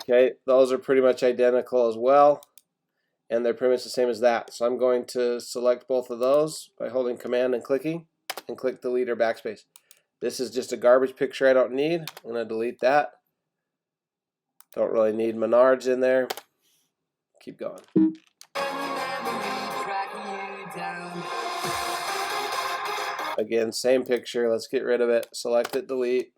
Okay, those are pretty much identical as well, and they're pretty much the same as that. So I'm going to select both of those by holding Command and clicking, and click delete or backspace. This is just a garbage picture I don't need. I'm going to delete that. Don't really need Menards in there. Keep going. Again, same picture. Let's get rid of it. Select it, delete.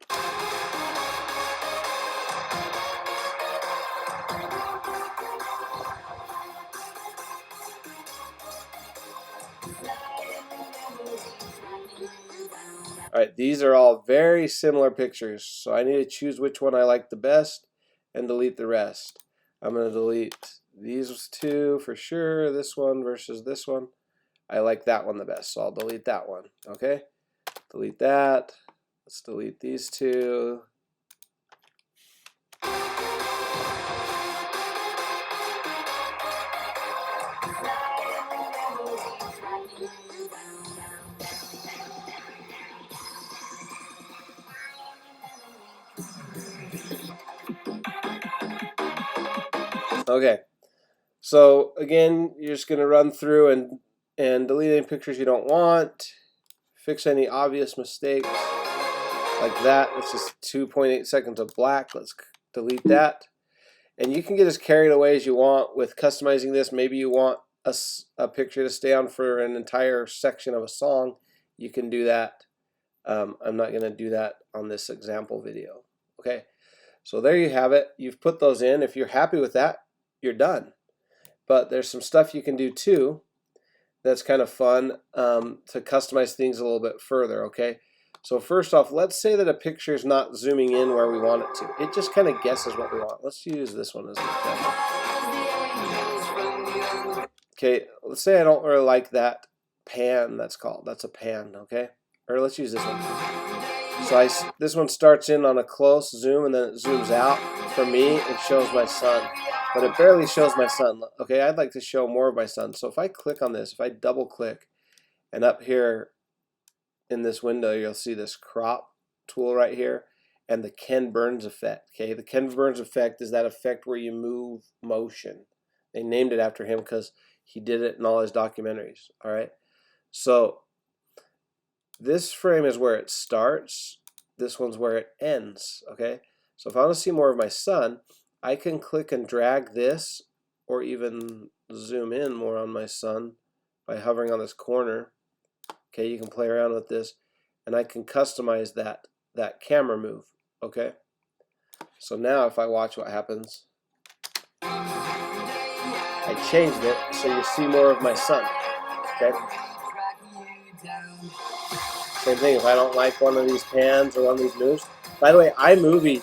Alright, these are all very similar pictures, so I need to choose which one I like the best and delete the rest. I'm going to delete these two for sure, this one versus this one. I like that one the best, so I'll delete that one. Okay, delete that. Let's delete these two. Okay, so again, you're just going to run through and delete any pictures you don't want, fix any obvious mistakes like that. It's just 2.8 seconds of black. Let's delete that. And you can get as carried away as you want with customizing this. Maybe you want a picture to stay on for an entire section of a song. You can do that. I'm not going to do that on this example video. Okay, so there you have it. You've put those in. If you're happy with that, you're done. But there's some stuff you can do too that's kind of fun to customize things a little bit further. Okay, so first off, let's say that a picture is not zooming in where we want it to. It just kind of guesses what we want. Let's use this one as an example. Okay, let's say I don't really like that pan. That's a pan. Okay, or let's use this one. So this one starts in on a close zoom and then it zooms out. For me, it shows my sun, but it barely shows my sun. Okay, I'd like to show more of my sun. So if I click on this, if I double click, and up here in this window, you'll see this crop tool right here and the Ken Burns effect. Okay, the Ken Burns effect is that effect where you move motion. They named it after him because he did it in all his documentaries. All right, so this frame is where it starts. This one's where it ends. Okay, so if I want to see more of my sun, I can click and drag this, or even zoom in more on my sun by hovering on this corner. Okay, you can play around with this, and I can customize that camera move. Okay, so now if I watch what happens, I changed it so you see more of my sun. Okay. Same thing, if I don't like one of these pans or one of these moves. By the way, iMovie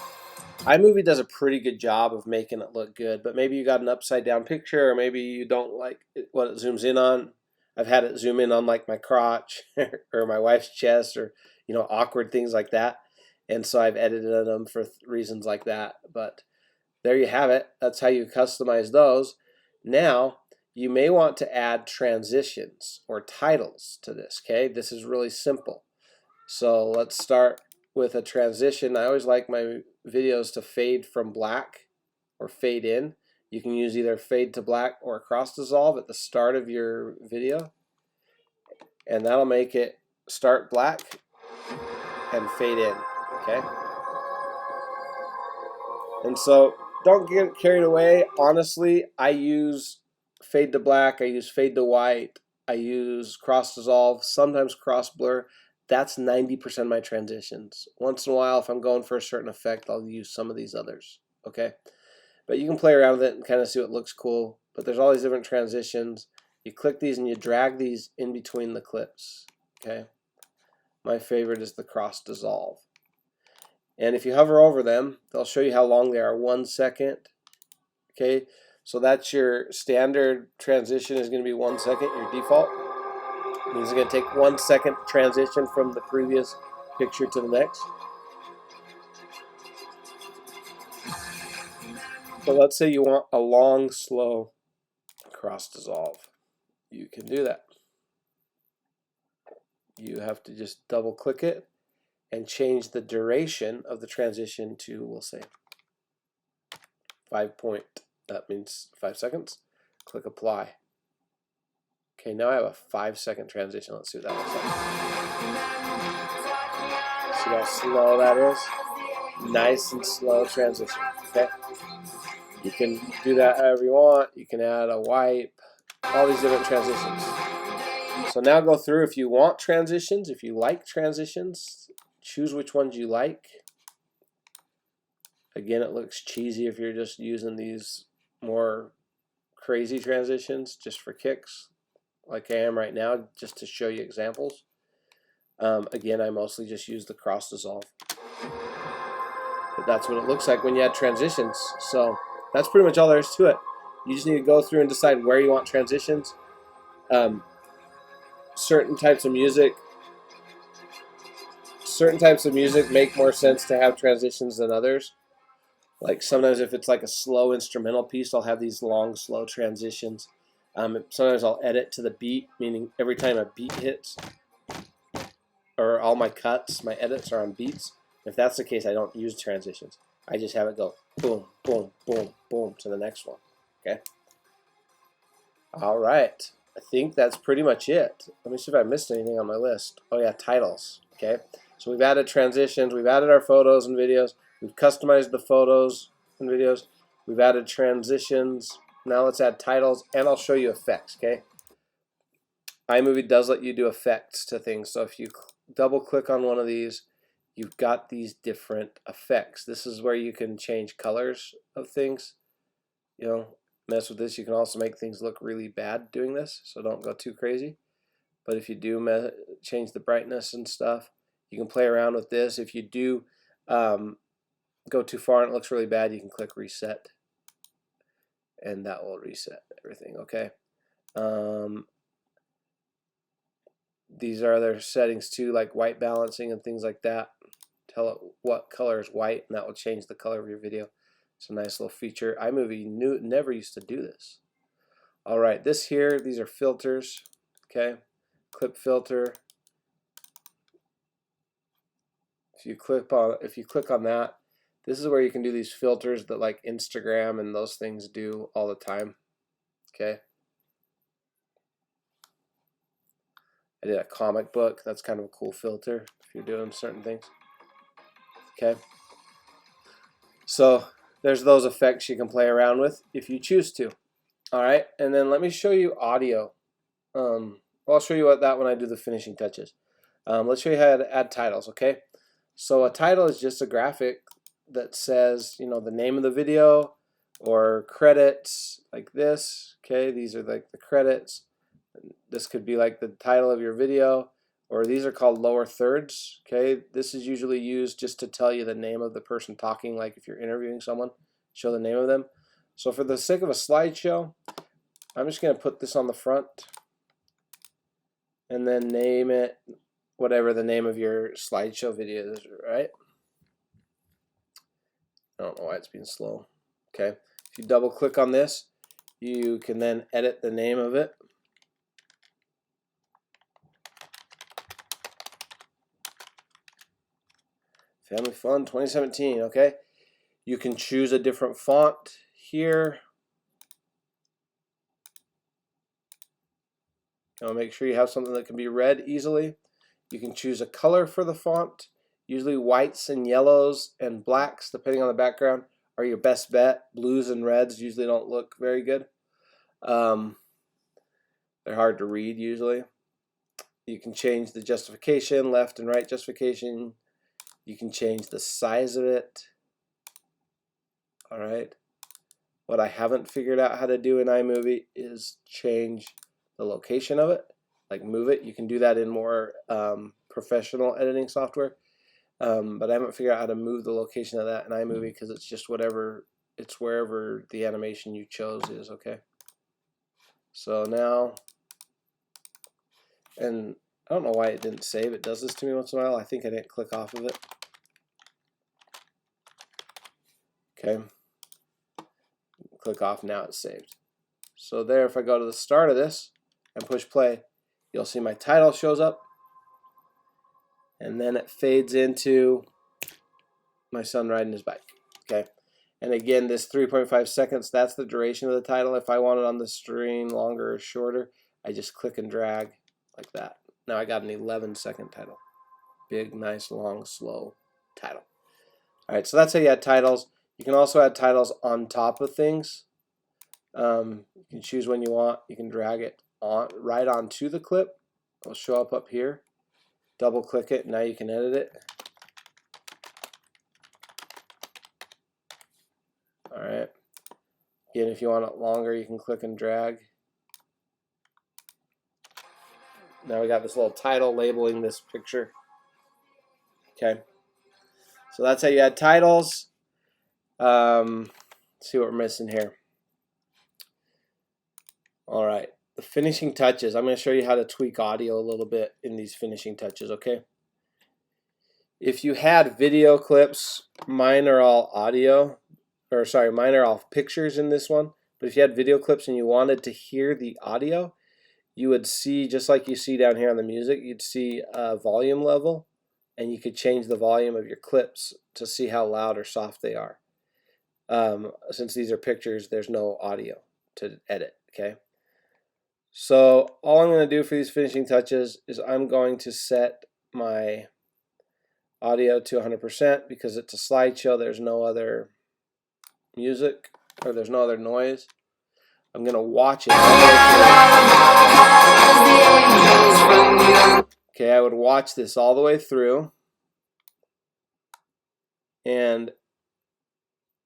does a pretty good job of making it look good, but maybe you got an upside down picture, or maybe you don't like what it zooms in on. I've had it zoom in on like my crotch or my wife's chest, or awkward things like that, and so I've edited them for reasons like that. But there you have it. That's how you customize those. Now you may want to add transitions or titles to this. Okay, this is really simple. So let's start with a transition. I always like my videos to fade from black or fade in. You can use either fade to black or cross dissolve at the start of your video, and that'll make it start black and fade in. Okay, and so don't get carried away. Honestly, I use fade to black, I use fade to white, I use cross dissolve, sometimes cross blur. That's 90% of my transitions. Once in a while, if I'm going for a certain effect, I'll use some of these others. Okay, but you can play around with it and kind of see what looks cool. But there's all these different transitions. You click these and you drag these in between the clips. Okay, my favorite is the cross dissolve. And if you hover over them, they'll show you how long they are. 1 second. Okay, so that's your standard transition is going to be 1 second, your default. It means it's going to take 1 second transition from the previous picture to the next. So let's say you want a long, slow cross dissolve. You can do that. You have to just double click it and change the duration of the transition to, we'll say, 5 point. That means 5 seconds. Click apply. Okay, now I have a 5 second transition. Let's see what that looks like. See how slow that is? Nice and slow transition. Okay. You can do that however you want. You can add a wipe, all these different transitions. So now go through if you want transitions, if you like transitions, choose which ones you like. Again, it looks cheesy if you're just using these more crazy transitions just for kicks, like I am right now, just to show you examples. Again, I mostly just use the cross dissolve. But that's what it looks like when you add transitions. So that's pretty much all there is to it. You just need to go through and decide where you want transitions. Certain types of music make more sense to have transitions than others. Like sometimes if it's like a slow instrumental piece, I'll have these long, slow transitions. Sometimes I'll edit to the beat, meaning every time a beat hits, or all my cuts, my edits are on beats. If that's the case, I don't use transitions. I just have it go boom, boom, boom, boom to the next one. Okay. All right. I think that's pretty much it. Let me see if I missed anything on my list. Oh yeah, titles. Okay. So we've added transitions. We've added our photos and videos. We've customized the photos and videos. We've added transitions. Now let's add titles, and I'll show you effects. Okay. iMovie does let you do effects to things. So if you double click on one of these, you've got these different effects. This is where you can change colors of things. Mess with this. You can also make things look really bad doing this, so don't go too crazy. But if you do change the brightness and stuff, you can play around with this. If you do go too far and it looks really bad, you can click reset, and that will reset everything. Okay. These are other settings too, like white balancing and things like that. Tell it what color is white, and that will change the color of your video. It's a nice little feature. iMovie never used to do this. All right, these are filters. Okay, clip filter. If you click on that, this is where you can do these filters that like Instagram and those things do all the time. Okay. I did a comic book. That's kind of a cool filter if you're doing certain things. Okay. So there's those effects you can play around with if you choose to. All right, and then let me show you audio. I'll show you that when I do the finishing touches. Let's show you how to add titles. Okay. So a title is just a graphic that says, the name of the video or credits like this. Okay, these are like the credits. This could be like the title of your video, or these are called lower thirds. Okay, this is usually used just to tell you the name of the person talking, like if you're interviewing someone, show the name of them. So for the sake of a slideshow, I'm just going to put this on the front and then name it whatever the name of your slideshow video is, right? I don't know why it's being slow. Okay, if you double click on this, you can then edit the name of it. Family Fun 2017, okay? You can choose a different font here. Now make sure you have something that can be read easily. You can choose a color for the font. Usually whites and yellows and blacks, depending on the background, are your best bet. Blues and reds usually don't look very good. They're hard to read usually. You can change the justification, left and right justification. You can change the size of it. All right. What I haven't figured out how to do in iMovie is change the location of it, like move it. You can do that in more professional editing software, but I haven't figured out how to move the location of that in iMovie because it's just whatever, it's wherever the animation you chose is, okay? So now, and I don't know why it didn't save. It does this to me once in a while. I think I didn't click off of it. Okay. Click off, now it's saved. So there, if I go to the start of this and push play, you'll see my title shows up, and then it fades into my son riding his bike. Okay, and again, this 3.5 seconds, that's the duration of the title. If I want it on the screen longer or shorter, I just click and drag like that. Now I got an 11-second title. Big, nice, long, slow title. All right, so that's how you add titles. You can also add titles on top of things. You can choose when you want. You can drag it on right onto the clip. It'll show up here. Double click it. Now you can edit it. All right. Again, if you want it longer, you can click and drag. Now we got this little title labeling this picture. Okay. So that's how you add titles. Let's see what we're missing here. All right, the finishing touches. I'm going to show you how to tweak audio a little bit in these finishing touches, okay? If you had video clips, mine are all audio, or sorry, mine are all pictures in this one. But if you had video clips and you wanted to hear the audio, you would see, just like you see down here on the music, you'd see a volume level, and you could change the volume of your clips to see how loud or soft they are. Since these are pictures, there's no audio to edit, okay? So all I'm going to do for these finishing touches is I'm going to set my audio to 100% because it's a slideshow. There's no other music, or there's no other noise. I'm going to watch it. Okay, I would watch this all the way through and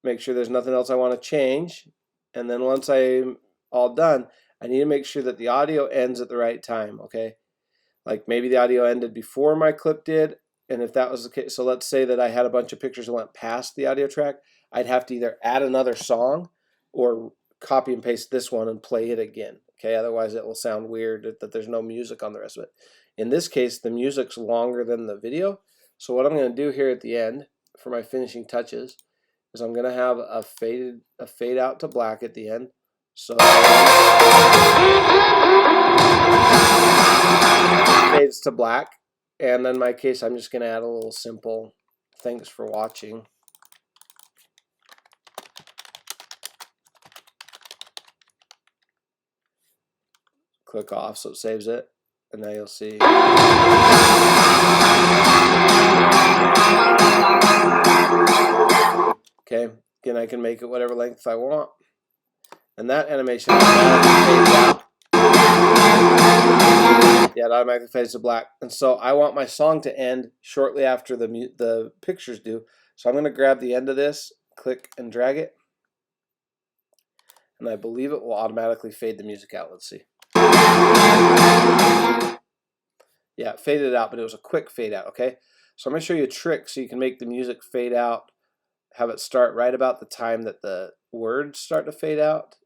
make sure there's nothing else I want to change. And then once I'm all done, I need to make sure that the audio ends at the right time, okay? Like maybe the audio ended before my clip did, and if that was the case, so let's say that I had a bunch of pictures that went past the audio track, I'd have to either add another song or copy and paste this one and play it again, okay? Otherwise it will sound weird that there's no music on the rest of it. In this case, the music's longer than the video, so what I'm going to do here at the end for my finishing touches is I'm going to have a fade out to black at the end. So fades to black, and then in my case I'm just going to add a little simple thanks for watching. Click off so it saves it, and now you'll see. Okay, again I can make it whatever length I want, and that animation fades out. Yeah, it automatically fades to black. And so I want my song to end shortly after the pictures do. So I'm going to grab the end of this, click and drag it, and I believe it will automatically fade the music out. Let's see. Yeah, it faded out, but it was a quick fade out, okay? So I'm going to show you a trick so you can make the music fade out, have it start right about the time that the words start to fade out.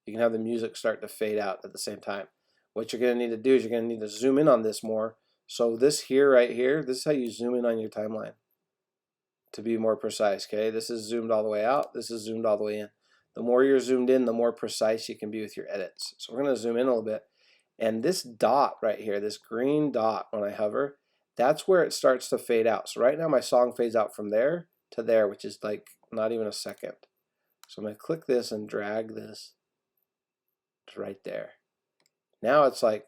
You can have the music start to fade out at the same time. What you're going to need to do is you're going to need to zoom in on this more. So this here, right here, this is how you zoom in on your timeline to be more precise, okay? This is zoomed all the way out. This is zoomed all the way in. The more you're zoomed in, the more precise you can be with your edits. So we're going to zoom in a little bit. And this dot right here, this green dot when I hover, that's where it starts to fade out. So right now my song fades out from there to there, which is like not even a second. So I'm going to click this and drag this to right there. Now it's like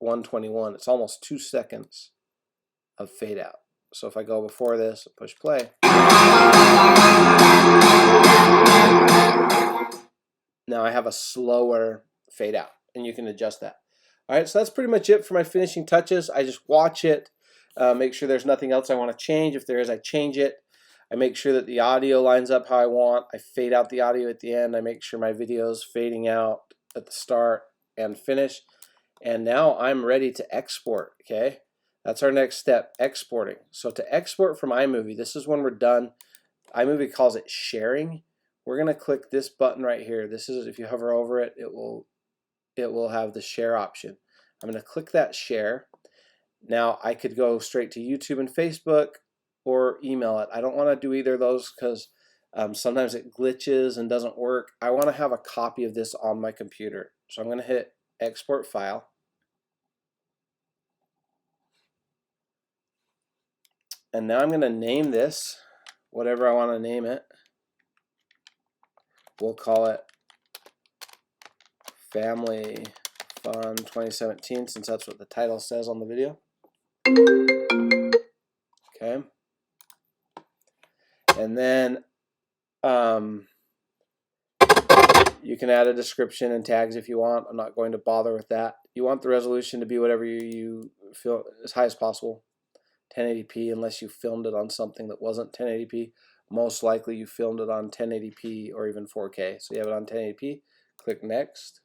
121. It's almost 2 seconds of fade out. So if I go before this, push play. Now I have a slower fade out, and you can adjust that. All right, so that's pretty much it for my finishing touches. I just watch it, make sure there's nothing else I want to change. If there is, I change it. I make sure that the audio lines up how I want. I fade out the audio at the end. I make sure my video is fading out at the start and finish. And now I'm ready to export, okay? That's our next step, exporting. So to export from iMovie, this is when we're done. iMovie calls it sharing. We're going to click this button right here. This is, if you hover over it, it will have the share option. I'm going to click that share. Now I could go straight to YouTube and Facebook or email it. I don't want to do either of those because sometimes it glitches and doesn't work. I want to have a copy of this on my computer. So I'm going to hit export file. And now I'm going to name this whatever I want to name it. We'll call it Family Fun 2017 since that's what the title says on the video. Okay. And then you can add a description and tags if you want. I'm not going to bother with that. You want the resolution to be whatever you feel as high as possible. 1080p unless you filmed it on something that wasn't 1080p. Most likely you filmed it on 1080p or even 4K. So you have it on 1080p. Click next.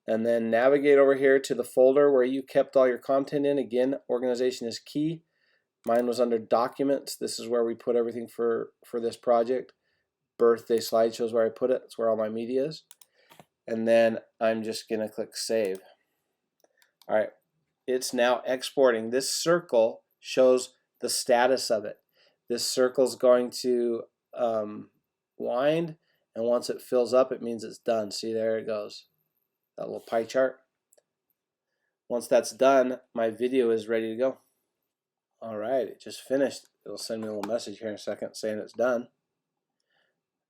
And then navigate over here to the folder where you kept all your content in. Again, organization is key. Mine was under documents. This is where we put everything for this project. Birthday slideshow is where I put it. It's where all my media is. And then I'm just going to click save. All right. It's now exporting. This circle shows the status of it. This circle is going to wind, and once it fills up, it means it's done. See, there it goes. That little pie chart. Once that's done, my video is ready to go. All right, it just finished. It'll send me a little message here in a second saying it's done.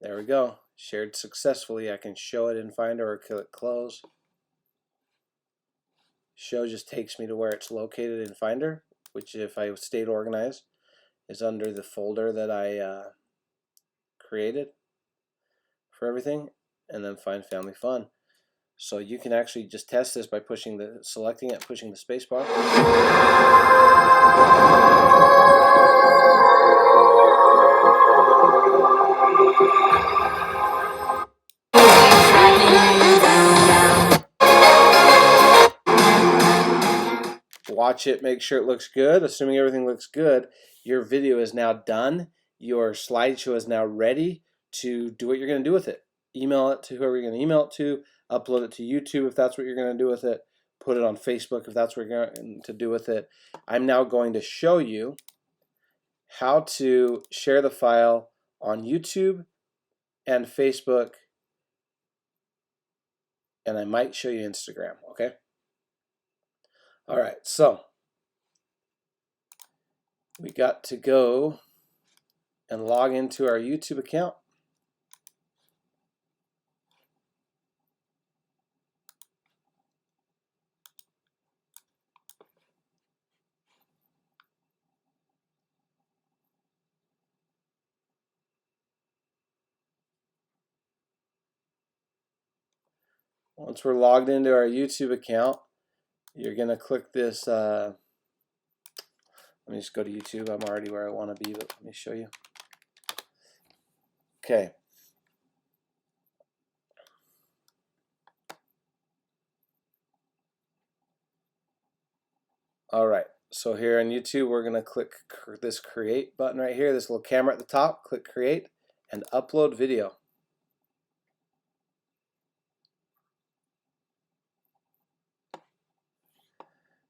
There we go. Shared successfully. I can show it in Finder or click close. Show just takes me to where it's located in Finder, which if I stayed organized is under the folder that I created for everything, and then find Family Fun. So you can actually just test this by selecting it, pushing the space bar. Watch it, make sure it looks good. Assuming everything looks good, your video is now done. Your slideshow is now ready to do what you're going to do with it. Email it to whoever you're going to email it to, upload it to YouTube if that's what you're going to do with it, put it on Facebook if that's what you're going to do with it. I'm now going to show you how to share the file on YouTube and Facebook, and I might show you Instagram, okay? All right, so we got to go and log into our YouTube account. Once we're logged into our YouTube account, you're going to click this. Let me just go to YouTube. I'm already where I want to be, but let me show you. Okay. All right, so here on YouTube, we're going to click this create button right here, this little camera at the top, click create and upload video.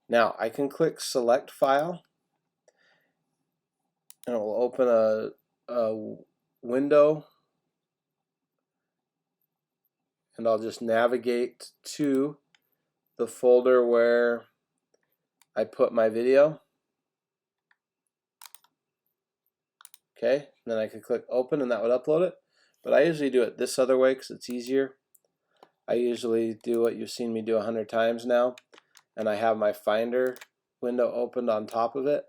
Now I can click select file and it will open a window, and I'll just navigate to the folder where I put my video. Okay, and then I could click open and that would upload it. But I usually do it this other way because it's easier. I usually do what you've seen me do 100 times now, and I have my Finder window opened on top of it,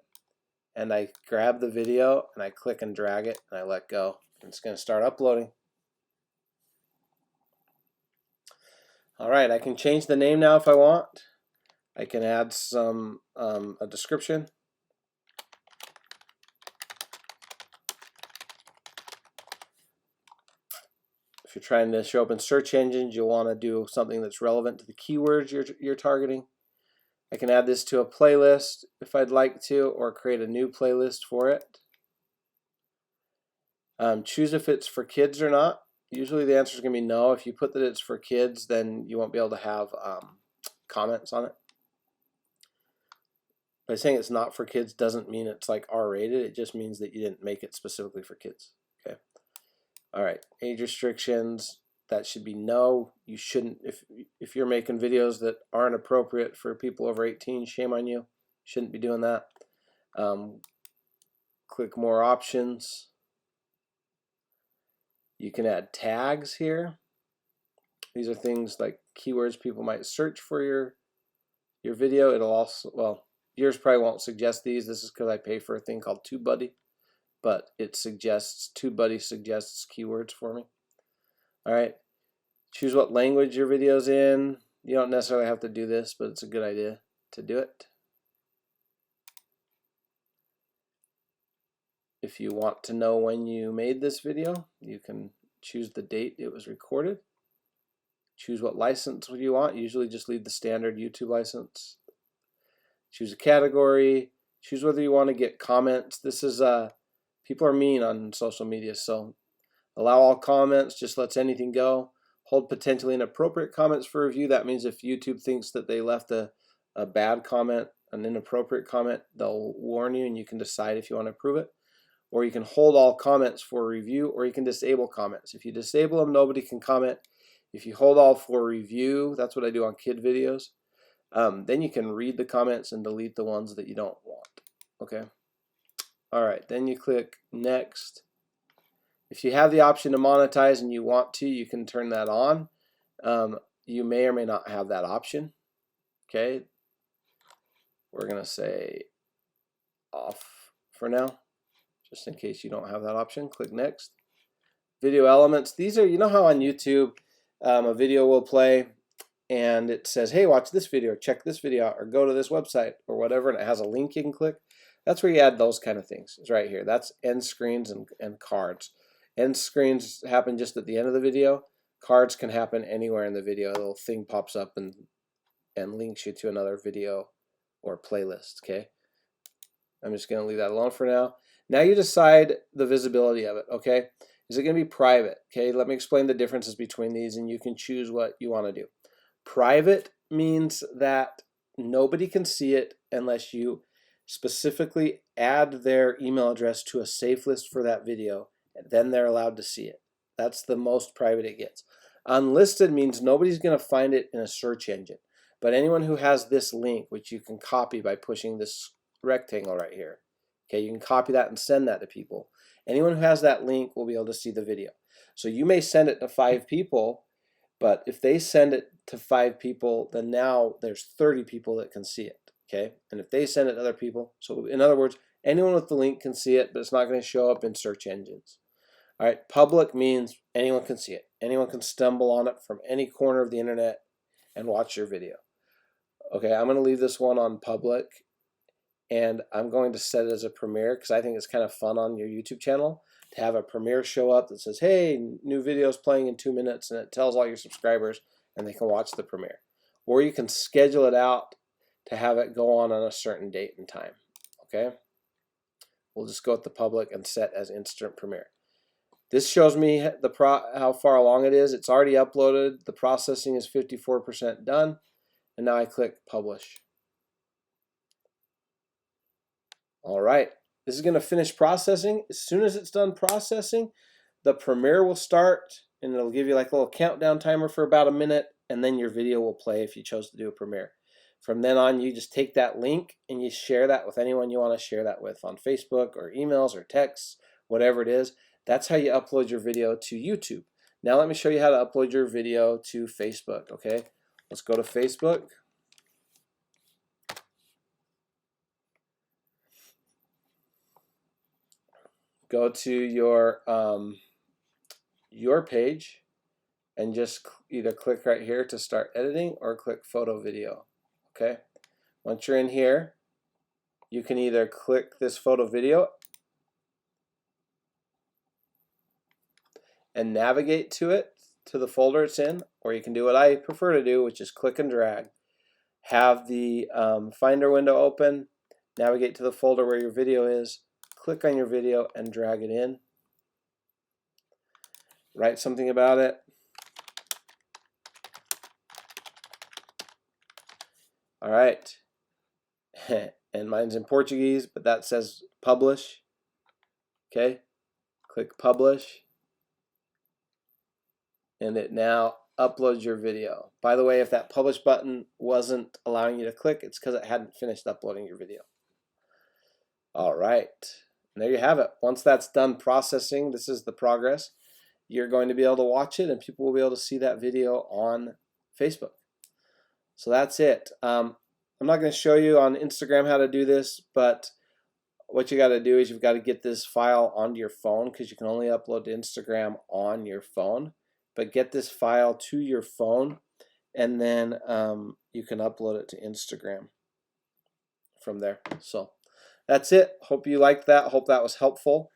and I grab the video and I click and drag it and I let go, and it's going to start uploading. Alright, I can change the name now if I want. I can add some a description. If you're trying to show up in search engines, you'll want to do something that's relevant to the keywords you're targeting. I can add this to a playlist if I'd like to, or create a new playlist for it. Choose if it's for kids or not. Usually the answer is going to be no. If you put that it's for kids, then you won't be able to have comments on it. By saying it's not for kids doesn't mean it's like R-rated. It just means that you didn't make it specifically for kids. Okay. All right. Age restrictions. That should be no. You shouldn't. If you're making videos that aren't appropriate for people over 18, shame on you. Shouldn't be doing that. Click more options. You can add tags here. These are things like keywords people might search for your video. It'll also, well, yours probably won't suggest these. This is because I pay for a thing called TubeBuddy, but it suggests, TubeBuddy suggests keywords for me. All right, choose what language your video's in. You don't necessarily have to do this, but it's a good idea to do it. If you want to know when you made this video, you can choose the date it was recorded. Choose what license you want. Usually just leave the standard YouTube license. Choose a category. Choose whether you want to get comments. This is people are mean on social media, so allow all comments, just lets anything go. Hold potentially inappropriate comments for review. That means if YouTube thinks that they left a bad comment, an inappropriate comment, they'll warn you and you can decide if you want to approve it. Or you can hold all comments for review, or you can disable comments. If you disable them, nobody can comment. If you hold all for review, that's what I do on kid videos, then you can read the comments and delete the ones that you don't want. Okay. All right, then you click next. If you have the option to monetize and you want to, you can turn that on. You may or may not have that option. Okay. We're going to say off for now, just in case you don't have that option. Click next. Video elements. These are, you know how on YouTube a video will play and it says, hey, watch this video, or check this video out, or go to this website, or whatever, and it has a link you can click. That's where you add those kind of things. It's right here. That's end screens and cards. End screens happen just at the end of the video. Cards can happen anywhere in the video. A little thing pops up and links you to another video or playlist. Okay. I'm just going to leave that alone for now. Now you decide the visibility of it. Okay. Is it going to be private? Okay. Let me explain the differences between these, and you can choose what you want to do. Private means that nobody can see it unless you specifically add their email address to a safe list for that video, and then they're allowed to see it. That's the most private it gets. Unlisted means nobody's going to find it in a search engine, but anyone who has this link, which you can copy by pushing this rectangle right here, okay, you can copy that and send that to people. Anyone who has that link will be able to see the video. So you may send it to 5 people, but if they send it to 5 people, then now there's 30 people that can see it. Okay, and if they send it to other people, so in other words, anyone with the link can see it, but it's not going to show up in search engines. All right, public means anyone can see it. Anyone can stumble on it from any corner of the internet and watch your video. Okay, I'm going to leave this one on public, and I'm going to set it as a premiere because I think it's kind of fun on your YouTube channel to have a premiere show up that says, hey, new video is playing in 2 minutes, and it tells all your subscribers and they can watch the premiere. Or you can schedule it out to have it go on a certain date and time. Okay, we'll just go with the public and set as instant premiere. This shows me how far along it is. It's already uploaded. The processing is 54% done, and now I click publish. All right, this is going to finish processing. As soon as it's done processing, the premiere will start, and it'll give you like a little countdown timer for about a minute, and then your video will play if you chose to do a premiere. From then on, you just take that link and you share that with anyone you want to share that with on Facebook or emails or texts, whatever it is. That's how you upload your video to YouTube. Now let me show you how to upload your video to Facebook, okay? Let's go to Facebook. Go to your page and just either click right here to start editing or click photo video, okay? Once you're in here, you can either click this photo video and navigate to it, to the folder it's in, or you can do what I prefer to do, which is click and drag. Have the Finder window open, navigate to the folder where your video is, click on your video and drag it in. Write something about it. All right. And mine's in Portuguese, but that says publish. Okay. Click publish. And it now uploads your video. By the way, if that publish button wasn't allowing you to click, it's because it hadn't finished uploading your video. All right. And there you have it. Once that's done processing, this is the progress. You're going to be able to watch it and people will be able to see that video on Facebook. So that's it. I'm not going to show you on Instagram how to do this, but what you got to do is you've got to get this file onto your phone because you can only upload to Instagram on your phone. But get this file to your phone and then you can upload it to Instagram from there. So that's it. Hope you liked that. Hope that was helpful.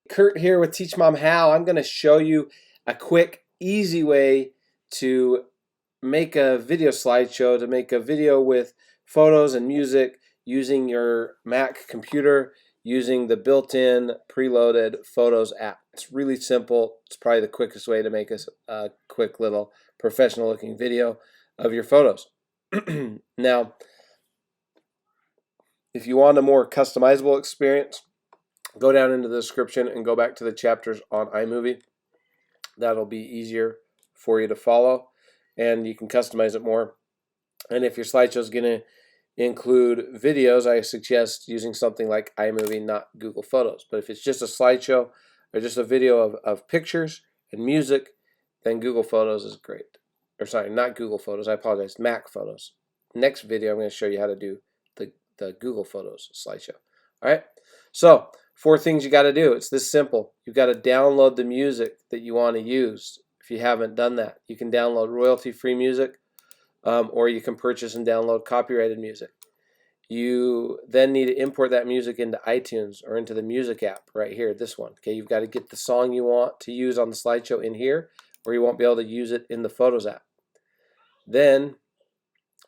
Kurt here with Teach Mom How. I'm going to show you a quick, easy way to make a video slideshow, to make a video with photos and music using your Mac computer, using the built-in preloaded Photos app. It's really simple. It's probably the quickest way to make a quick little professional looking video of your photos. Now, if you want a more customizable experience, go down into the description and go back to the chapters on iMovie. That'll be easier for you to follow and you can customize it more. And if your slideshow is going to include videos, I suggest using something like iMovie, not Google Photos. But if it's just a slideshow or just a video of pictures and music, then Google Photos is great. Or sorry, not Google Photos, I apologize, Mac Photos. Next video I'm going to show you how to do the Google Photos slideshow. All right, so 4 things you got to do. It's this simple. You've got to download the music that you want to use. If you haven't done that, you can download royalty-free music, or you can purchase and download copyrighted music. You then need to import that music into iTunes or into the music app right here, this one. Okay, you've got to get the song you want to use on the slideshow in here, or you won't be able to use it in the Photos app. Then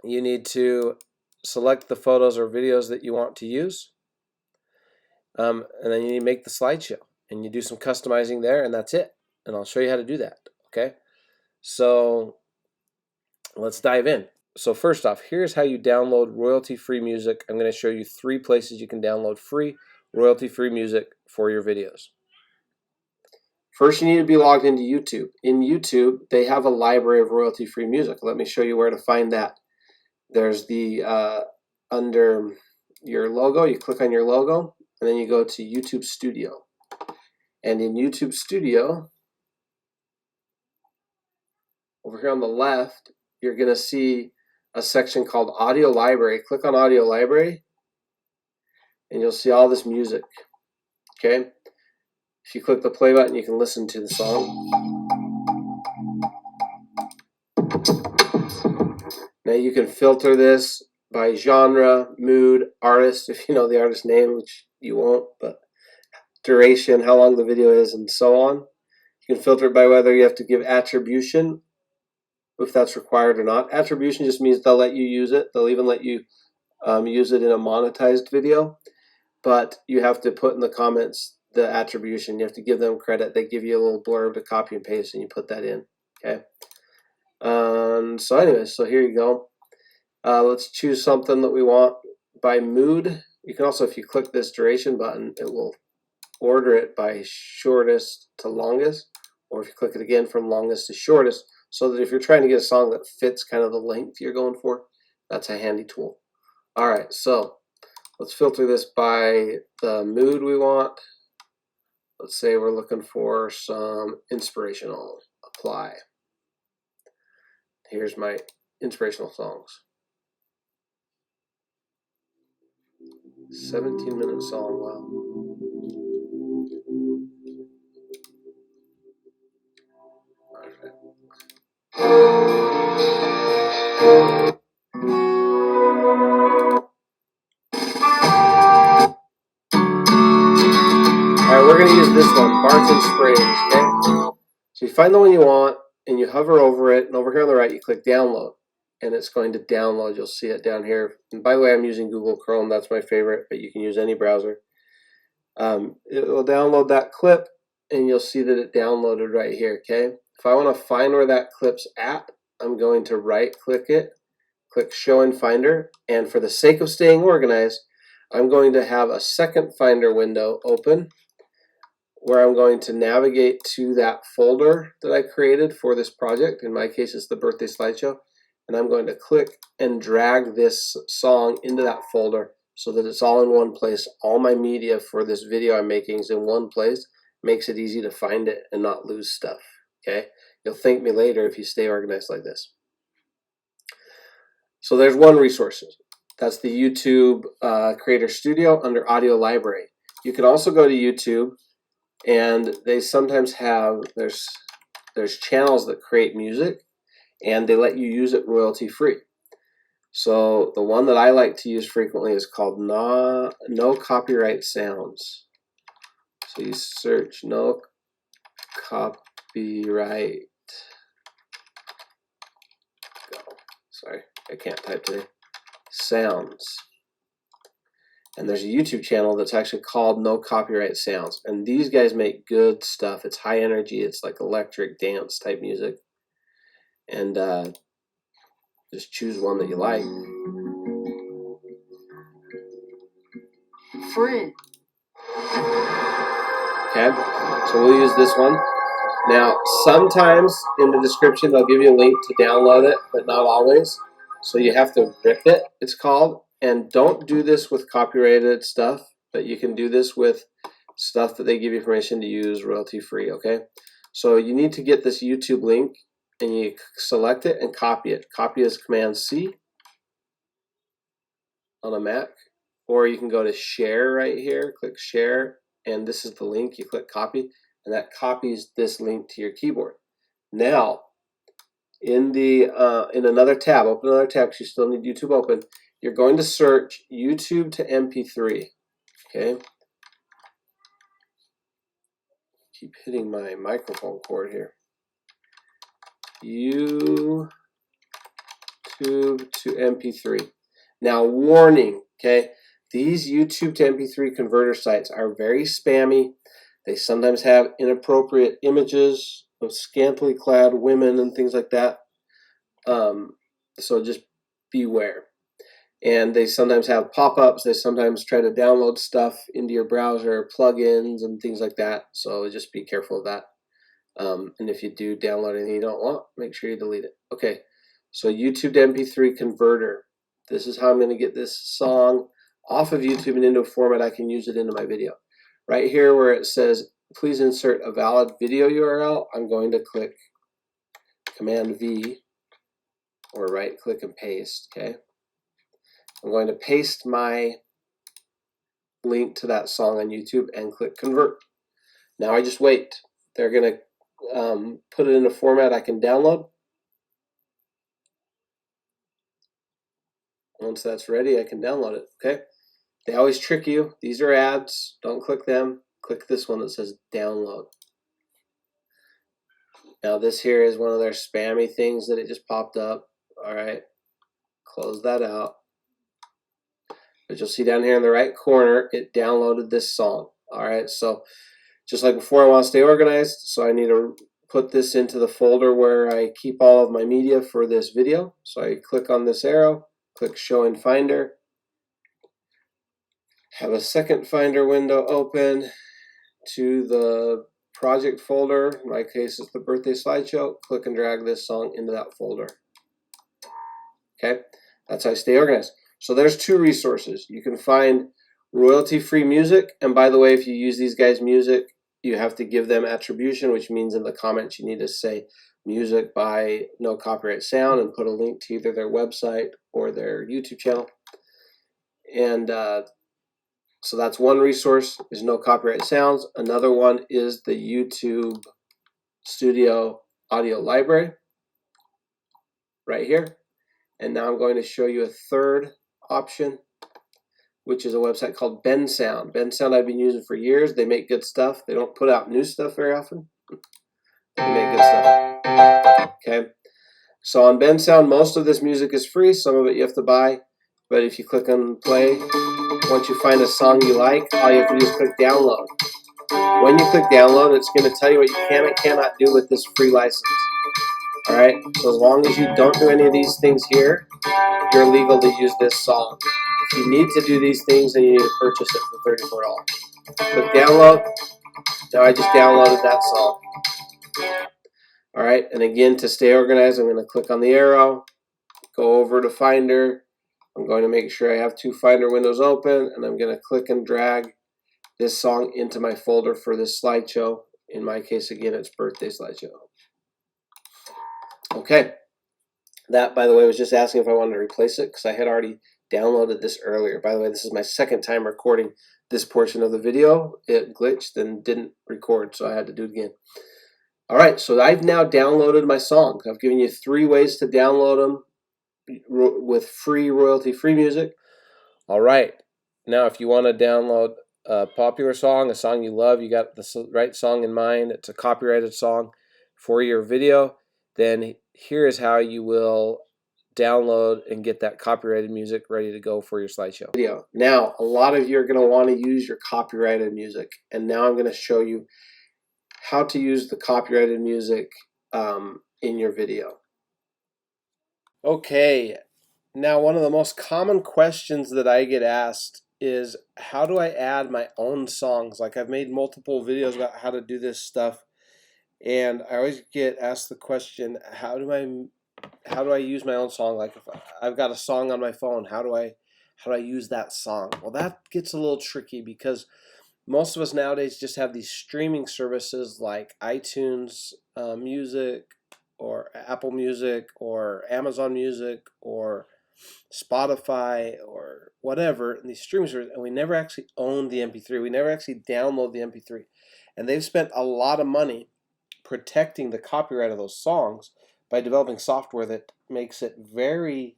you need to select the photos or videos that you want to use, and then you need to make the slideshow, and you do some customizing there, and that's it. And I'll show you how to do that. Okay, so let's dive in. So first off, here's how you download royalty-free music. I'm going to show you 3 places you can download free royalty-free music for your videos. First, you need to be logged into YouTube. In YouTube, they have a library of royalty-free music. Let me show you where to find that. There's the under your logo, you click on your logo, and then you go to YouTube Studio. And in YouTube Studio, over here on the left, you're going to see a section called Audio Library. Click on Audio Library, and you'll see all this music. Okay? If you click the play button, you can listen to the song. Now you can filter this by genre, mood, artist, if you know the artist name, which you won't, but duration, how long the video is, and so on. You can filter it by whether you have to give attribution if that's required or not. Attribution just means they'll let you use it. They'll even let you use it in a monetized video, but you have to put in the comments the attribution. You have to give them credit. They give you a little blurb to copy and paste, and you put that in. Okay. So anyway, so here you go. Let's choose something that we want by mood. You can also, if you click this duration button, it will order it by shortest to longest, or if you click it again, from longest to shortest, so that if you're trying to get a song that fits kind of the length you're going for, that's a handy tool. All right, so let's filter this by the mood we want. Let's say we're looking for some inspirational. Apply. Here's my inspirational songs. 17-minute song, wow. Alright, we're going to use this one, Barnes and Springs, okay? So you find the one you want, and you hover over it, and over here on the right, you click download, and it's going to download. You'll see it down here. And by the way, I'm using Google Chrome. That's my favorite, but you can use any browser. It will download that clip, and you'll see that it downloaded right here, okay? If I want to find where that clip's at, I'm going to right-click it, click Show in Finder, and for the sake of staying organized, I'm going to have a second Finder window open, where I'm going to navigate to that folder that I created for this project. In my case, it's the birthday slideshow. And I'm going to click and drag this song into that folder so that it's all in one place. All my media for this video I'm making is in one place. Makes it easy to find it and not lose stuff. Okay? You'll thank me later if you stay organized like this. So there's one resource. That's the YouTube Creator Studio under Audio Library. You can also go to YouTube, and they sometimes have, there's channels that create music, and they let you use it royalty free. So the one that I like to use frequently is called No Copyright Sounds. So you search No Copyright. Sorry, I can't type today. Sounds. And there's a YouTube channel that's actually called No Copyright Sounds. And these guys make good stuff. It's high energy. It's like electric dance type music. And just choose one that you like. Free. Okay, so we'll use this one. Now, sometimes in the description they'll give you a link to download it, but not always. So you have to rip it, it's called. And don't do this with copyrighted stuff, but you can do this with stuff that they give you permission to use royalty free, okay? So you need to get this YouTube link, and you select it and copy it. Copy is Command-C on a Mac, or you can go to share right here, click share, and this is the link. You click copy, and that copies this link to your keyboard. Now, in another tab, open another tab because you still need YouTube open. You're going to search YouTube to MP3. Okay. Keep hitting my microphone cord here. YouTube to MP3. Now, warning, okay? These YouTube to MP3 converter sites are very spammy. They sometimes have inappropriate images of scantily clad women and things like that. So just beware. And they sometimes have pop-ups. They sometimes try to download stuff into your browser, plugins and things like that. So just be careful of that. And if you do download anything you don't want, make sure you delete it. Okay, so YouTube to MP3 converter. This is how I'm going to get this song off of YouTube and into a format I can use it into my video. Right here where it says, please insert a valid video URL, I'm going to click Command-V or right-click and paste, okay? I'm going to paste my link to that song on YouTube and click convert. Now I just wait. They're going to put it in a format I can download. Once that's ready, I can download it, okay? They always trick you. These are ads. Don't click them. Click this one that says download. Now this here is one of their spammy things that it just popped up. All right, close that out. But you'll see down here in the right corner, it downloaded this song. All right, so just like before, I want to stay organized, so I need to put this into the folder where I keep all of my media for this video. So I click on this arrow, click Show in Finder, have a second Finder window open to the project folder. In my case, it's the birthday slideshow. Click and drag this song into that folder. Okay, that's how I stay organized. So there's two resources. You can find royalty-free music, and by the way, if you use these guys' music, you have to give them attribution, which means in the comments you need to say music by no copyright sound and put a link to either their website or their YouTube channel. And so that's one resource, is no copyright sounds. Another one is the YouTube Studio Audio Library right here. And now I'm going to show you a third option, which is a website called Bensound. Bensound I've been using for years. They make good stuff. They don't put out new stuff very often. They make good stuff. Okay. So on Bensound, most of this music is free. Some of it you have to buy. But if you click on play, once you find a song you like, all you have to do is click download. When you click download, it's going to tell you what you can and cannot do with this free license. All right. So as long as you don't do any of these things here, you're legal to use this song. If you need to do these things, then you need to purchase it for $34. Click download. Now I just downloaded that song. All right, and again, to stay organized, I'm going to click on the arrow, go over to Finder. I'm going to make sure I have two Finder windows open, and I'm going to click and drag this song into my folder for this slideshow. In my case, again, it's birthday slideshow. Okay. That, by the way, was just asking if I wanted to replace it because I had already downloaded this earlier. By the way, this is my second time recording this portion of the video. It glitched and didn't record, so I had to do it again. All right, so I've now downloaded my songs. I've given you 3 ways to download them with free royalty-free music. All right, now if you want to download a popular song, a song you love, you got the right song in mind, it's a copyrighted song for your video, then here is how you will download and get that copyrighted music ready to go for your slideshow video. Now, a lot of you are going to want to use your copyrighted music, and now I'm going to show you how to use the copyrighted music in your video. Okay, now one of the most common questions that I get asked is, how do I add my own songs? Like, I've made multiple videos about how to do this stuff, and I always get asked the question, how do I use my own song? Like, if I've got a song on my phone, how do I use that song? Well, that gets a little tricky because most of us nowadays just have these streaming services like iTunes Music or Apple Music or Amazon Music or Spotify or whatever, in these streaming services, and we never actually own the MP3. We never actually download the MP3. And they've spent a lot of money protecting the copyright of those songs by developing software that makes it very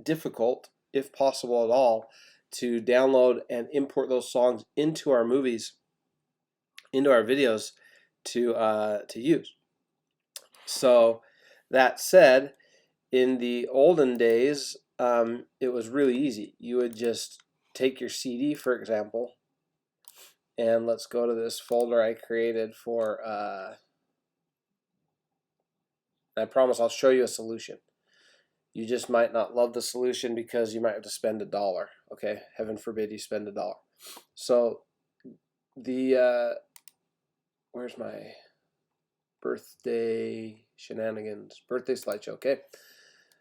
difficult, if possible at all, to download and import those songs into our movies, into our videos to use. So that said, in the olden days, it was really easy. You would just take your CD, for example, and let's go to this folder I created for, I promise I'll show you a solution. You just might not love the solution because you might have to spend $1. Okay, heaven forbid you spend $1. So the where's my birthday shenanigans? Birthday slideshow. Okay.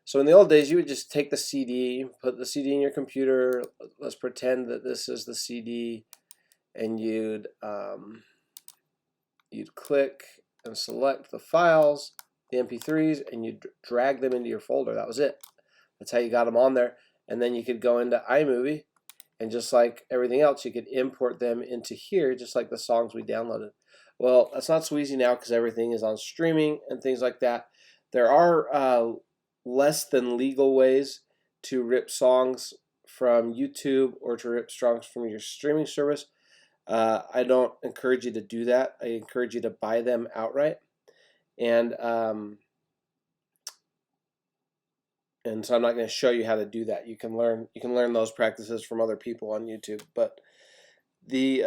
So in the old days, you would just take the CD, put the CD in your computer. Let's pretend that this is the CD, and you'd click and select the files, the MP3s, and you'd drag them into your folder. That was it. That's how you got them on there. And then you could go into iMovie, and just like everything else, you could import them into here, just like the songs we downloaded. Well, that's not so easy now because everything is on streaming and things like that. There are less than legal ways to rip songs from YouTube or to rip songs from your streaming service. I don't encourage you to do that. I encourage you to buy them outright. And so I'm not going to show you how to do that. You can learn those practices from other people on YouTube. But the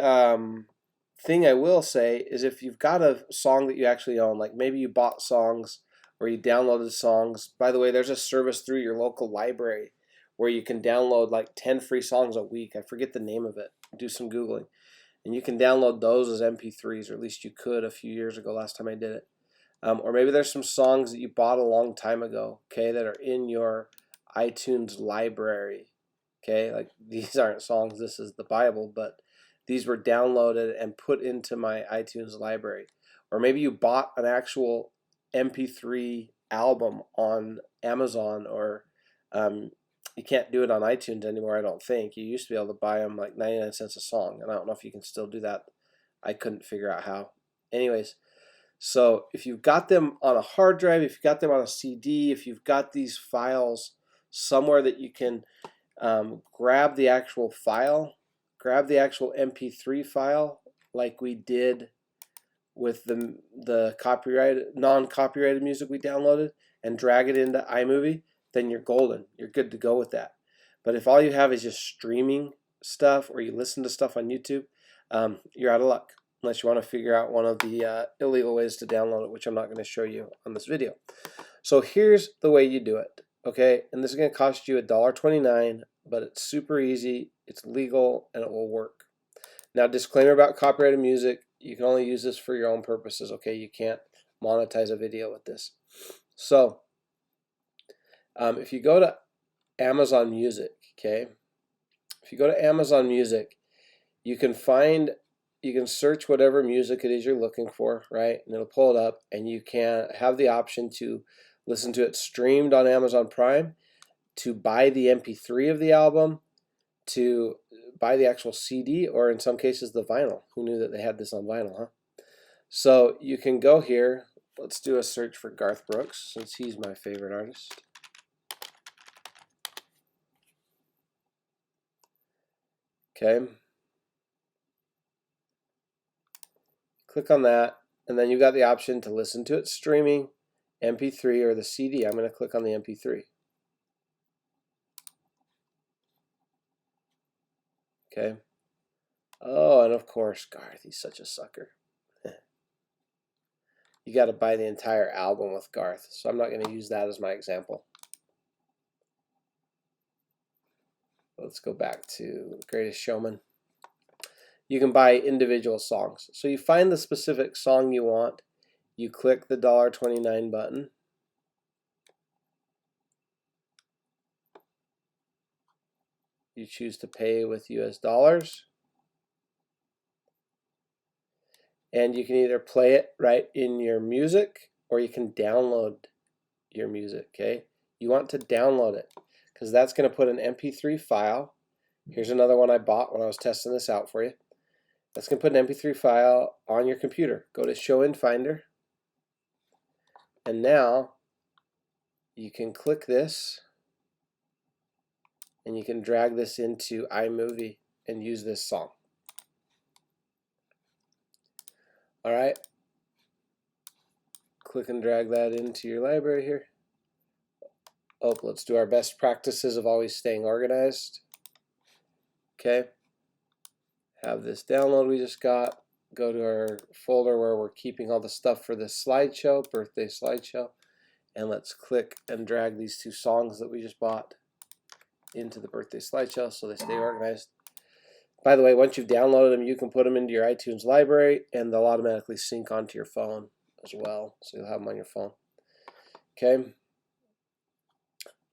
thing I will say is, if you've got a song that you actually own, like maybe you bought songs or you downloaded songs. By the way, there's a service through your local library where you can download like 10 free songs a week. I forget the name of it. Do some Googling. And you can download those as MP3s, or at least you could a few years ago, last time I did it. Or maybe there's some songs that you bought a long time ago, okay, that are in your iTunes library, okay? Like, these aren't songs, this is the Bible, but these were downloaded and put into my iTunes library. Or maybe you bought an actual MP3 album on Amazon, or you can't do it on iTunes anymore, I don't think. You used to be able to buy them like 99 cents a song, and I don't know if you can still do that. I couldn't figure out how. Anyways, so if you've got them on a hard drive, if you've got them on a CD, if you've got these files somewhere that you can grab the actual file, grab the actual MP3 file, like we did with the non-copyrighted music we downloaded, and drag it into iMovie, then you're golden. You're good to go with that. But if all you have is just streaming stuff, or you listen to stuff on YouTube, you're out of luck, unless you want to figure out one of the illegal ways to download it, which I'm not going to show you on this video. So here's the way you do it, okay? And this is going to cost you $1.29, but it's super easy, it's legal, and it will work. Now, disclaimer about copyrighted music: you can only use this for your own purposes, okay? You can't monetize a video with this. So if you go to Amazon Music, okay? If you go to Amazon Music, you can search whatever music it is you're looking for, right? And it'll pull it up, and you can have the option to listen to it streamed on Amazon Prime, to buy the MP3 of the album, to buy the actual CD, or in some cases the vinyl. Who knew that they had this on vinyl, huh? So you can go here. Let's do a search for Garth Brooks, since he's my favorite artist. Okay. Click on that, and then you've got the option to listen to it streaming, MP3, or the CD. I'm going to click on the MP3. Okay. Oh, and of course, Garth, he's such a sucker. You got to buy the entire album with Garth, so I'm not going to use that as my example. Let's go back to Greatest Showman. You can buy individual songs. So you find the specific song you want, you click the $1.29 button, you choose to pay with US dollars, and you can either play it right in your music, or you can download your music, okay? You want to download it, because that's going to put an MP3 file. Here's another one I bought when I was testing this out for you. That's going to put an MP3 file on your computer. Go to Show in Finder, and now you can click this, and you can drag this into iMovie and use this song. All right, click and drag that into your library here. Oh, let's do our best practices of always staying organized. Okay, have this download we just got. Go to our folder where we're keeping all the stuff for this slideshow, birthday slideshow, and let's click and drag these two songs that we just bought into the birthday slideshow so they stay organized. By the way, once you've downloaded them, you can put them into your iTunes library, and they'll automatically sync onto your phone as well, so you'll have them on your phone. Okay.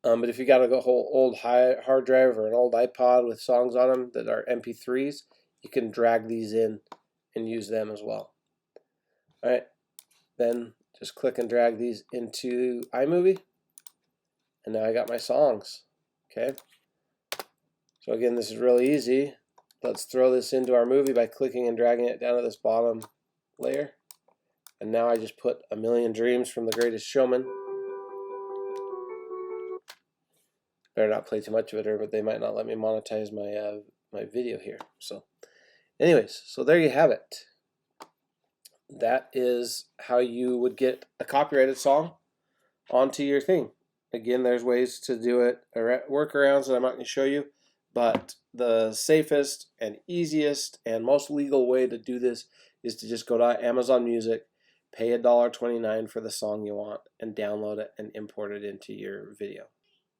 But if you got a whole old hard drive or an old iPod with songs on them that are MP3s, you can drag these in and use them as well. All right. Then just click and drag these into iMovie, and now I got my songs. Okay. So again, this is really easy. Let's throw this into our movie by clicking and dragging it down to this bottom layer. And now I just put A Million Dreams from The Greatest Showman. Better not play too much of it, or but they might not let me monetize my my video here. So anyways, so there you have it. that is how you would get a copyrighted song onto your thing. Again, there's ways to do it, workarounds that I'm not going to show you, but the safest and easiest and most legal way to do this is to just go to Amazon Music, pay $1.29 for the song you want, and download it and import it into your video.